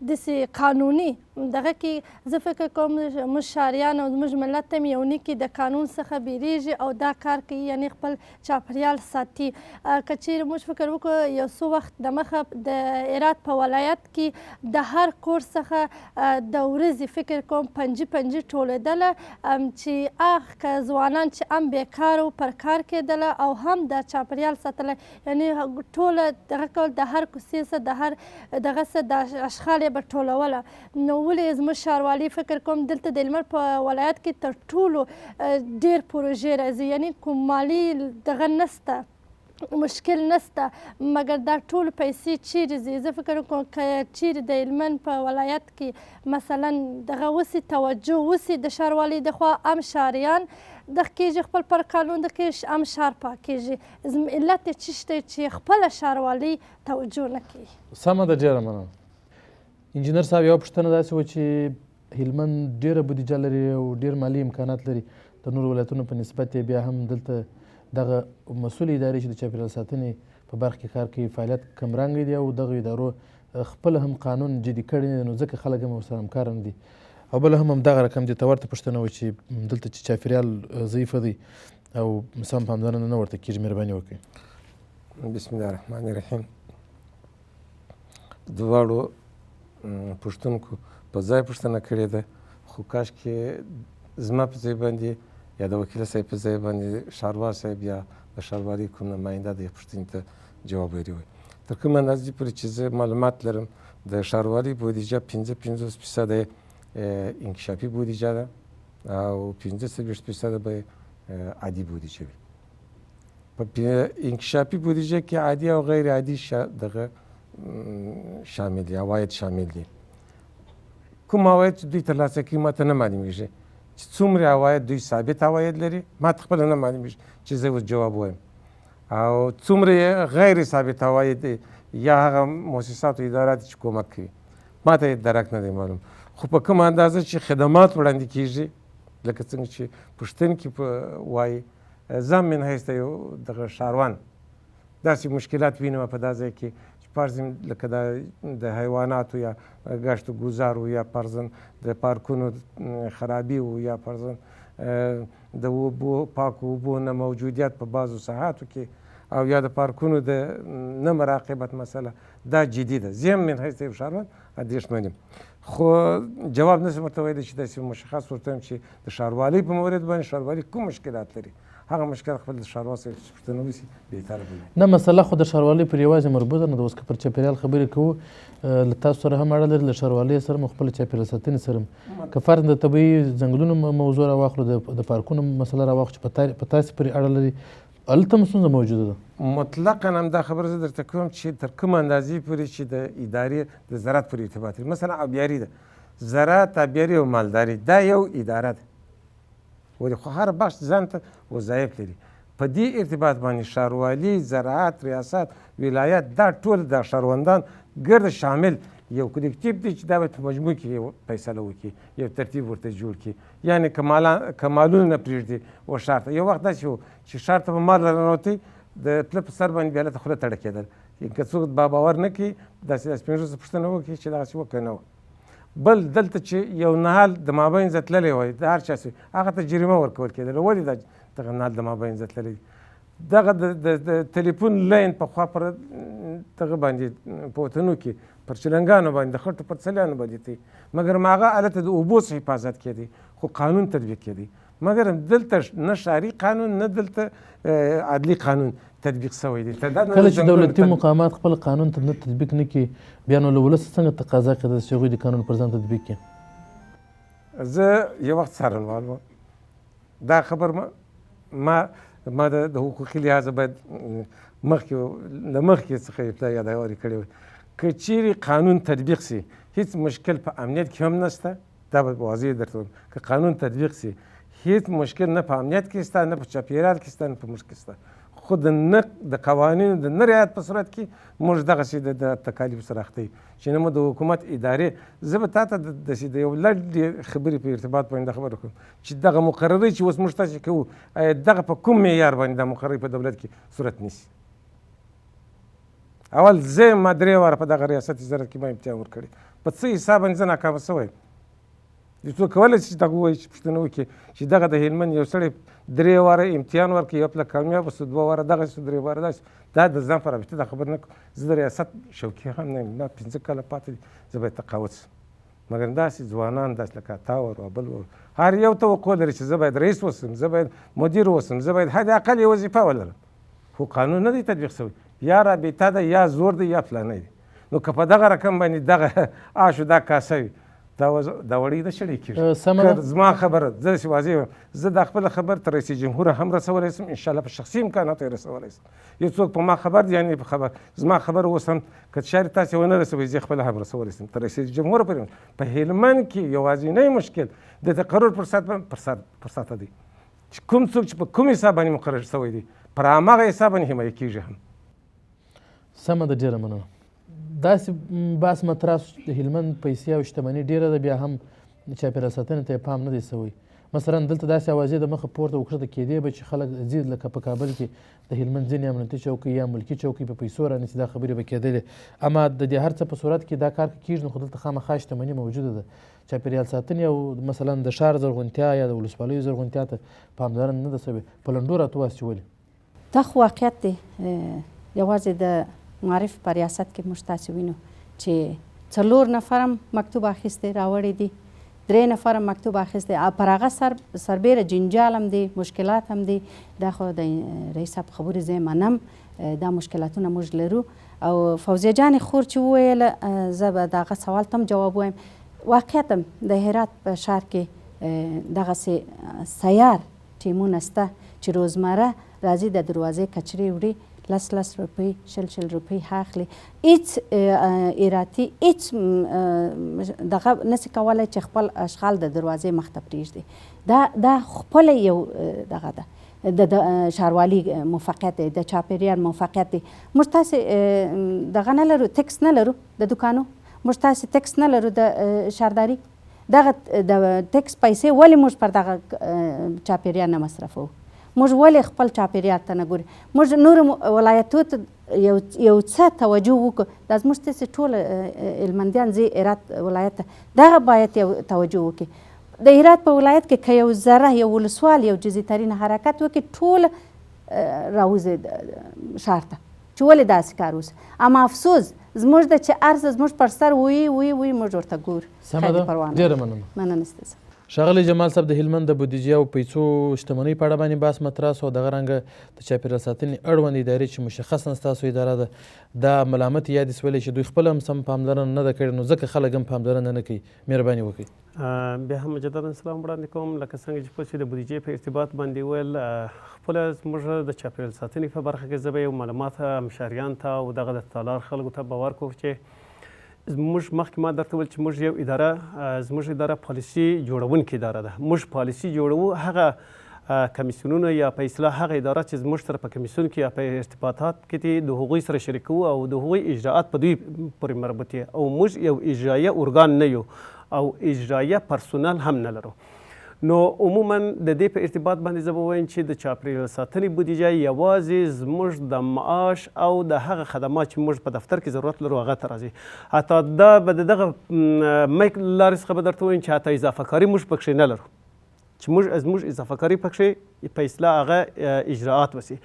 داسې قانوني دغه کې زه فکر کوم موږ ښاریان او زموږ ملت ته یو نیکي د قانون څخه بیریږي او دا کار کوي، یعنی خپل چاپریال ساتي. که چیرې موږ فکر وکړو یو څو وخت دمخه د هرات په ولایت کې د هر کور څخه د ورځې فکر کوم 5 ټولېدله چې که ځوانان چې هم بیکاره و پر کار کېدله او هم د چاپریال ساتله، یعنی ټوله دغه کول د هر کوڅې څه د هر دغه څه د اشغال یې به ټولوله. نو ولې زموږ ښاروالي فکر کوم دلته د هلمند په ولایت کې تر ټولو ډېر پروژې راځي، یعنی کوم مالي دغه نسته، مشکل نسته، مګر دا ټول پیسې چیرې ځي؟ زه فکر کوم که چیرې د هلمند په ولایت کې مثلا دغه وسي توجه وسي د ښاروالۍ دخوا، هم ښاریان دغه کېږي خپل پر قانون دغه هم ښار پاکېږي. علت یې څه شته چې خپله ښاروالۍ توجه نه کوي؟ سمه ده، ډېره مننه. انجینر صاحب، یوه پوښتنه داسې وه چې هلمند ډېره بودیجه لري او ډېر مالي امکانات لري د نورو ولایتونو په نسبت یې، بیا هم دلته دغه مسؤل ادارې چې د چاپېریال ساتنې په برخه کې کار کوي فعالیت کمرنګه دي او دغه ادارو خپله هم قانون جدي کړی نه دی نو ځکه خلک هم ورسره همکاره نه دي. او بله هم همدغه رقم دې ته ورته پوښتنه وه چې دلته چې چاپېریال ضعیفه دی او سم پاملرنه نه ورته کېږي، مهرباني وکړئ. بسم الله الرحمن الرحیم. دواړو پوښتونکو په ځای پوښتنه کړې ده، خو کاشکې زما په ځای باندې یا د وکیل صاحب په ځای باندې ښاروال صاحب یا د ښاروالۍ کوم نماینده دې پوښتنې ته جواب ویلی وای. تر کوم اندازې پورې چې زه معلومات لرم د ښاروالۍ بودیجه 55% انکشافي بودیجه ده او 45% به عادي بودیجه وي. په انکشافي بودیجه کې عادي او غیر عادي دغه شامل دي، عواید شامل دي. کوم عواید چې دوی ترلاسه کوي ماته نه معلومیږي چې څومره عواید دوی ثابت عواید لري، ماته خپله نه معلومیږي چې زه اوس جواب وایم، او څومره غیر ثابت عواید یا هغه مؤسسات او ادارات چې کومک کوي ماته یې درک نه دی معلوم. خو په کومه اندازه چې خدمات وړاندې کیږي لکه څنګه چې پوښتونکي وایي، زه هم من حیث یو دغه ښاروان داسې مشکلات وینم په دا ځای کې چې فرض لکه د حیواناتو یا ګشت و ګذارو یا فرضاً د پارکونو خرابي و یا فرضاً د اوبو پاکو اوبو نه موجودیت په بعضو ساحاتو کې او یا د پارکونو د نه مراقبت مسله دا جدي ده. زه هم من حیث یو ښاروال اندېښمن یم، خو جواب نشم ورته ویلی چې داسې مشخص ورته وایم چې د ښاروالۍ په مورد باندې ښاروالۍ کوم مشکلات لري، هغه مشکل خپل د ښاروال صاحب چې پوښتنه وشي بهتره به وي. نه مسله خو د ښاروالۍ پر یوازې مربوطه نه ده. اوس که پر چاپېریال خبرې کوو له تاسو سره هم اړه لري، له ښاروالۍ سره هم خپله چاپېریال ساتنې سره هم. که فرض د طبیعي ځنګلونو موضوع راواخلو، د پارکونو مسله راواخلو چې په تاسې پورې اړه لري، هلته هم ستونزه موجوده ده. مطلقا همدا خبره زه درته کوم چې تر کومه اندازې پورې چې د ادارې د زراعت پورې ارتباط لري. مثلا آبیاري ده، زراعت، آبیاري او مالداري دا یو اداره ده، ولې خو هر بخش ځان ته وظایف لري. په دې ارتباط باندې ښاروالي، زراعت، ریاست، ولایت دا ټول د ښاروندان ګرد شامل یو کلکټیو دی چې دا باید په مجموع کې یو فیصله وکړي، یو ترتیب ورته جوړ کړي. یعنې که مالونه نه پرېږدي و ښار ته. یو وخت داسې و چې ښار ته به مال راننوتی د پله په سر باندې بیا هلته خوله تړه کېدل، که څوک باور نه کوي داسې سپین ږیرو څخه پوښتنه وکړي چې دغسې وکړه نه وه. بل دلته چې یو نهال د مابین ځه تللی وای د هر چا سوی هغه ته جریمه ورکول کېدله. ولې دغه نهال د مابین ځه تللی دی؟ دغه د تلیفون لاین پخوا پر دغه باندې په وطنو کې پر چلنګانو باندې د خټو پر څلیانو باندې دی، مګر هغه هلته د اوبو څخه حفاظت کېدی خو قانون تطبیق کېدی. مګر دلته نه ښاري قانون نه دلته عدلي قانون تطبیق شوی دی. کله چې دولتي مقامات خپل قانون ته نه تطبیق نه کړي بیا نو له ولس څنګه تقاضا کېده چې هغوی د قانون پر ځان تطبیق کړي؟ زه یو وخت څارنوال وم، دا خبر ما د حقوقي لحاظه باید له مخکې څخه اطلاع یادواري کړې وای. که چیرې قانون تطبیق سي هیڅ مشکل په امنیت کې هم نشته، دا به واضح درته وایم. که قانون تطبیق سي هیڅ مشکل نه په امنیت کې شته، نه په چاپېریال کې شته، نه په ملک کې شته. خو د قوانینو د نه رعایت په صورت کې موږ دغسې د تکالیفو سره اخته یو چې نه مو د حکومت ادارې. زه به تا ته داسې د یو لنډې خبرې په ارتباط باندې خبره کوم چې دغه مقررې چې اوس موږ تاسې کوو دغه په کوم معیار باندې دا مقررې په دولت کې صورت نیسي. اول زه ما 3 واره په دغه ریاست وزارت کې ما امتحان ورکړی، په څه حساب باندې زه ناکامه شوی یم. څوک کولی شي چې دغه ووایي چې پوښتنه وکړي چې دغه د هلمند یو سړی 3 واره امتحان ورکړي، یو پله کامیابه شو، 2 واره دغسې شو، 3 واره داسې. دا د ځان په رابطه دا خبر نه کوم. زه د ریاست شوقي هم نه یم، دا 5 کاله پاتې دي، زه باید تقاعد شم. مګر داسې ځوانان داسې لکه تا ور او بل ور هر یو توقع لري چې زه باید رئیس اوسم، زه باید مدیر اوسم، زه باید حد اقل یې وظیفه ولرم. خو قانون نه دی تطبیق شوی، یا رابطه ده یا زور دی یا فلانی دی. نو که په دغه رقم باندې دغه آشو دا کاسه وي دا وړۍ نه شړی کېږي. زما خبره زه داسې واضح یم، زه دا خپله خبر تر رئیس جمهور هم رسولی شم، انشاءالله په شخصي امکاناتو یې رسولی شم. یو څوک په ما خبر دی یعنې زما خبر اوس هم که چارې تاسې ونه رسوئ زه خپله هم رسولی شم تر رئیس جمهور پورې. په هلمند کې یوازینی مشکل د تقرر فرصت دی چې کوم څوک چې په کوم حساب باندې مقرر شوی دی پر هماغه حساب باندې حمایه کېږي هم. سمه ده، ډېره مننه. داسې بحث مطرح د هلمند پیسې او شتمني ډېره ده، بیا هم چاپېریال ساتنې ته یې پام نه دی شوی. مثلا دلته داسې اوازې د مخه پورته وکړه کېدې به چې خلک ځي لکه په کابل کې د هلمند ځینې امنیتي چوکۍ یا ملکي چوکۍ په پیسو رانیسي دا خبرې به کېدلې اما د دې هر څه په صورت کې دا کار کېږي نو خو دلته خامخا شتمني موجوده ده چاپېریال ساتنې او مثلا د ښار زرغونتیا یا د ولسوالیو زرغونتیا ته پاملرنه نه ده سوې په لنډو راتو واچولې دا خو واقعیت دی یوازې د معارف په ریاست کې موږ تاسې وینو چې 4 نفر هم مکتوب اخیستی راوړی دي 3 نفر هم مکتوب اخیستی پر هغه سربیره جنجال هم دی مشکلات هم دی دا خو د رئیس صاحب خبرې زه منم دا مشکلاتونه موږ لرو او فوزیه جان خور چې وویله زه به د هغه سوال ته هم جواب وایم واقعیت هم د هرات په ښار کې دغسې سیار ټیمونه شته چې روزمره راځي د دروازې کچرې وړي 10 روپۍ 20 روپۍ اخلي هیڅ ایراتي هیڅ دغه نسي کولی چې خپل اشغال د دروازې مخ ته پرېږدي دا خپله یو دغه ده د ښاروالي موفقیت دی د چاپېریال موفقیت دی موږ تاسې دغه نه لرو ټکس نه لرو د دوکانو موږ تاسې ټکس نه لرو د شهرداري دغه د ټکس پیسې ولې موږ پر دغه چاپېریال نه مصرفوو موږ ولې خپل چاپېریال ته نه ګورو موږ نورو ولایتو ته یو څه توجه وکړو دا زموږ تاسې ټول هلمندیان ځي هرات ولایت ته دغه باید یو توجه وکړي د هرات په ولایت کې که یو ذره یو ولسوال یو جزي ترین حرکت وکړي ټول راوځي ښار ته چې ولې داسې کار وسي اما افسوس زموږ د چې عرض زموږ پر سر وي موږ ورته ګورو سمه ده ډېره مننه ستاسو ښاغلی جمال صاحب د هلمند د بودیجې او پیسو شتمنۍ په اړه باندې بحث مطرح سو دغه رنګه د چاپېریال ساتنې اړوند ادارې چې مشخصا ستاسو اداره ده دا ملامت یادې سولې چې دوی خپله هم سم پاملرنه نه ده کړې نو ځکه خلک هم پاملرنه نه کوي مهرباني وکړئ بیا هم مجددا سلام وړاندې کوم لکه څنګه چې پوه د بودیجې په ارتباط باندې ویل خپله زموږ د چاپېریال ساتنې په برخه کې زه به یو معلومات همشاریان ته او دغه د تالار خلکو ته به ورکړو چې زموږ مخکې ما درته ویل چې موږ یو اداره زموږ اداره پالیسي جوړونکې اداره ده موږ پالیسي جوړوو هغه کمیسیونونه یا په اصطلاح هغه اداره چې زموږ سره په کمیسیون کې یا په ارتباطات کې دي د هغوی سره شریکوو او د هغوی اجراءات په دوی پورې مربوط دي او موږ یو اجرایه ارګان نه یو او اجرایه پرسونل هم نه لرو نو عموما د دې په ارتباط باندې زه به وایم چې د چاپېریال ساتنې بودیجه یوازې زموږ د معاش او د هغه خدمات چې موږ په دفتر کې ضرورت لرو هغه ته راځي حتی دا به د دغه میک لارې څخه به درته ووایم چې حتی اضافه کاري موږ پکښې نه لرو چې زموږ اضافه کاري پکښې په اصطلاح هغه اجراءات وسي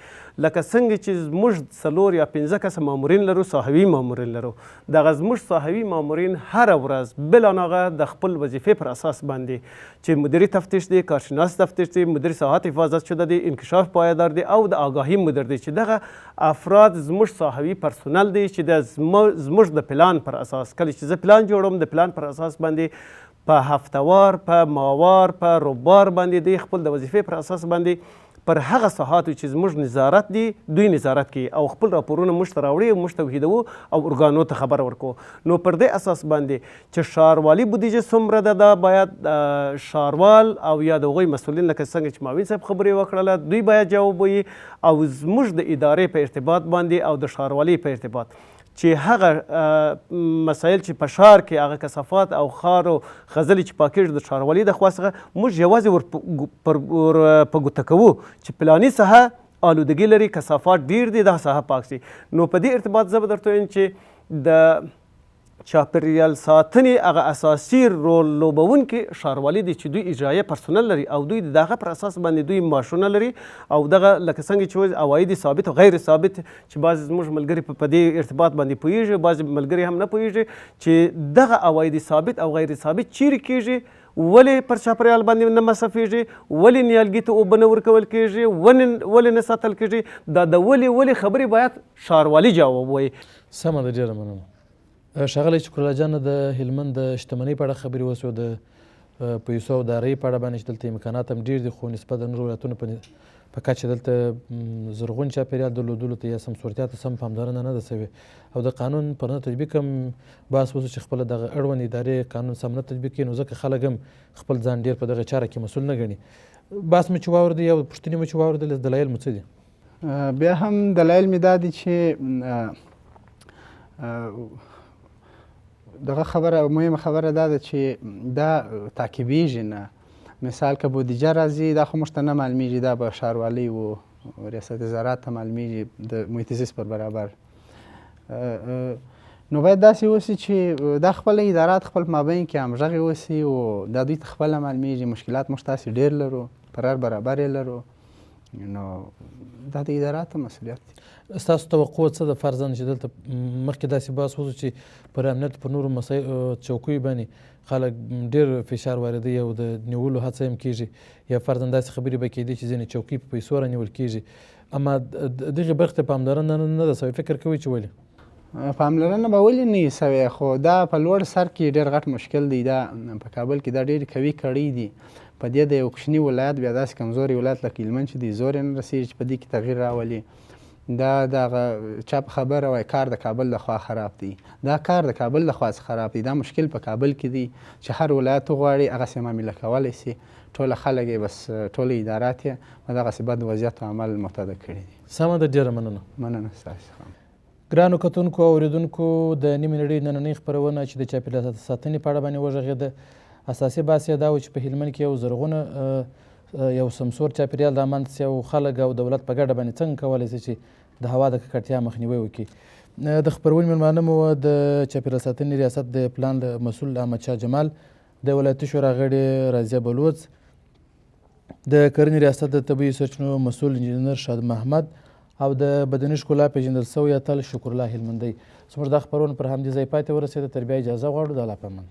لکه څنګه چې زموږ 4 یا 15 کسه مامورین لرو ساحوي مامورین لرو دغه زموږ ساحوي مامورین هره ورځ بلانغه د خپل وظیفې پر اساس باندې چې مدیري تفتیش دی کارشناس تفتیش دی مدیر ساحات حفاظت شده دی انکشاف پایدار دی او د آگاهی مدیر دی چې دغه افراد زموږ ساحوي پرسونل دی چې زموږ د پلان پر اساس کله چې زه پلان جوړوم د پلان پر اساس باندې په هفتوار په ماوار په روبار باندې دی خپل د وظیفې پر اساس باندې پر هغه ساحاتو چې زموږ نظارت دی دوی نظارت کوي او خپل راپورونه موږ ته راوړي او موږ توحیدوو او ارګانو ته خبر ورکوو نو پر دې اساس باندې چې ښاروالي بودیجه څومره ده دا باید ښاروال او یا د هغوی مسؤلین لکه څنګه چې معاون صاحب خبرې وکړله دوی باید جواب ووایي او زموږ د ادارې په ارتباط باندې او د ښاروالۍ په ارتباط چې هغه مسایل چې په ښار کې هغه کثافات او خار او خځلې چې پاکېږي د ښاروالۍ د خوا څخه موږ یوازې ور په ګوته کوو چې پلاني ساحه آلودګي لري کثافات ډیر دي دا ساحه پاک سي نو په دې ارتباط زه به درته وایم چې د چاپېریال ساتنې هغه اساسي رول لوبوونکي ښاروالي دي چې دوی اجرایه پرسونل لري او دوی د هغه پر اساس باندې دوی معاشونه لري او دغه لکه څنګه چې عواید ثابت او غیر ثابت چې بعضې زموږ ملګري په دې ارتباط باندې پوهېږي بعضې ملګري هم نه پوهېږي چې دغه عواید ثابت او غیر ثابت چیرې کېږي ولې پر چاپېریال باندې نه مصرفېږي ولې نیالګي ته اوبه نه ورکول کېږي ولې نه ساتل کېږي دا د ولې خبرې باید ښاروالي جواب وایي سمه ده ډېره مننه ښاغلی شکر الله جان د هلمند د شتمنۍ په اړه خبرې وسوه د پیسو او دارایۍ په اړه باندې چې دلته امکانات هم ډېر دي خو نسبت د نورو ولایتونو په کچه دلته زرغون چاپېریال درلودلو ته یا سمسورتیا ته سم پاملرنه نه ده سوې او د قانون پر نه تطبیق هم بحث وسو چې خپله دغه اړوند ادارې قانون سم نه تطبیق کړي نو ځکه خلک هم خپل ځان ډېر په دغه چاره کې مسؤل نه ګڼي بحث مو چې واورېدی او پوښتنې مو چې واورېدلې دلایل مو څه دي بیا هم دلایل مې دا دي چې دغه خبره مهمه خبره دا ده چې دا تعقیبېږي نه مثال که بودیجه راځي دا خو موږ ته نه معلومیږي، دا به ښاروالۍ و ریاست زراعت ته معلومیږي د محیط زیست پر برابر. نو باید داسې اوسي چې دا خپله ادارات خپل مابین کې همغږې اوسي او دا دوی ته خپله معلومیږي. مشکلات موږ تاسې ډېر لرو، پر برابر یې لرو، نو دا د اداراتو مسؤلیت دی. ستاسو توقع څه ده فرضاً چې دلته مخکې داسې بحث وشو چې پر امنیت پر نورو چوکیو باندې خلک ډېر فشار واردوي او د نیولو هڅه هم کېږي، یا فرضاً داسې خبرې به کېدي چې ځینې چوکۍ په پیسو رانیول کېږي، اما دغې برخې ته پاملرنه نه ده سوې. فکر کوئ چې ولې؟ پاملرنه به ولې نه وي سوې، خو دا په لوړ سر کې ډېر غټ مشکل دی. دا په کابل کې دا ډېرې قوي کړۍ دي. په دې د یو کوچني ولایت بیا داسې کمزوري ولایت لکه هلمند چې دی زور یې نه رسېږي چې په دې کې تغییر راولي. دا دغه چا په خبره وایي کار د کابل لخوا خراب دی. دا کار د کابل لخوا خراب دی. دا مشکل په کابل کې دی چې هر ولایت وغواړي هغسې معامله کولی سي. ټوله خلک یې بس ټوله ادارات یې په دغسې بد وضعیت او عمل معتاده کړي دي. سمه ده، ډېره مننه. مننه ستاسو څخه. ګرانو کتونکو او اورېدونکو، د نیمې نړۍ نننۍ خپرونه چې د چاپېریال ساتنې په اړه باندې وغږېده، اساسي بحث یې دا و چې په هلمند کې یو زرغونه یو سمسور چاپېریال رامنځته سي او خلک او دولت په ګډه باندې څنګه کولی سي چې د هوا د ککړتیا مخنیوی وکړي. د خپرونې مېلمانه مو د چاپېریال ساتنې ریاست د پلان مسؤل احمدشاه جمال، د ولایتي شورا غړې رازیه بلوڅ، د کرنې ریاست د طبیعي سرچینو مسؤل انجینر شاد محمد او د بدني ښکلا پېژندل سوی اتل شکر الله هلمندی. زموږ دا خپرونه پر همدې ځای پای ته ورسېده. تر بیا اجازه غواړو. د الله په امان.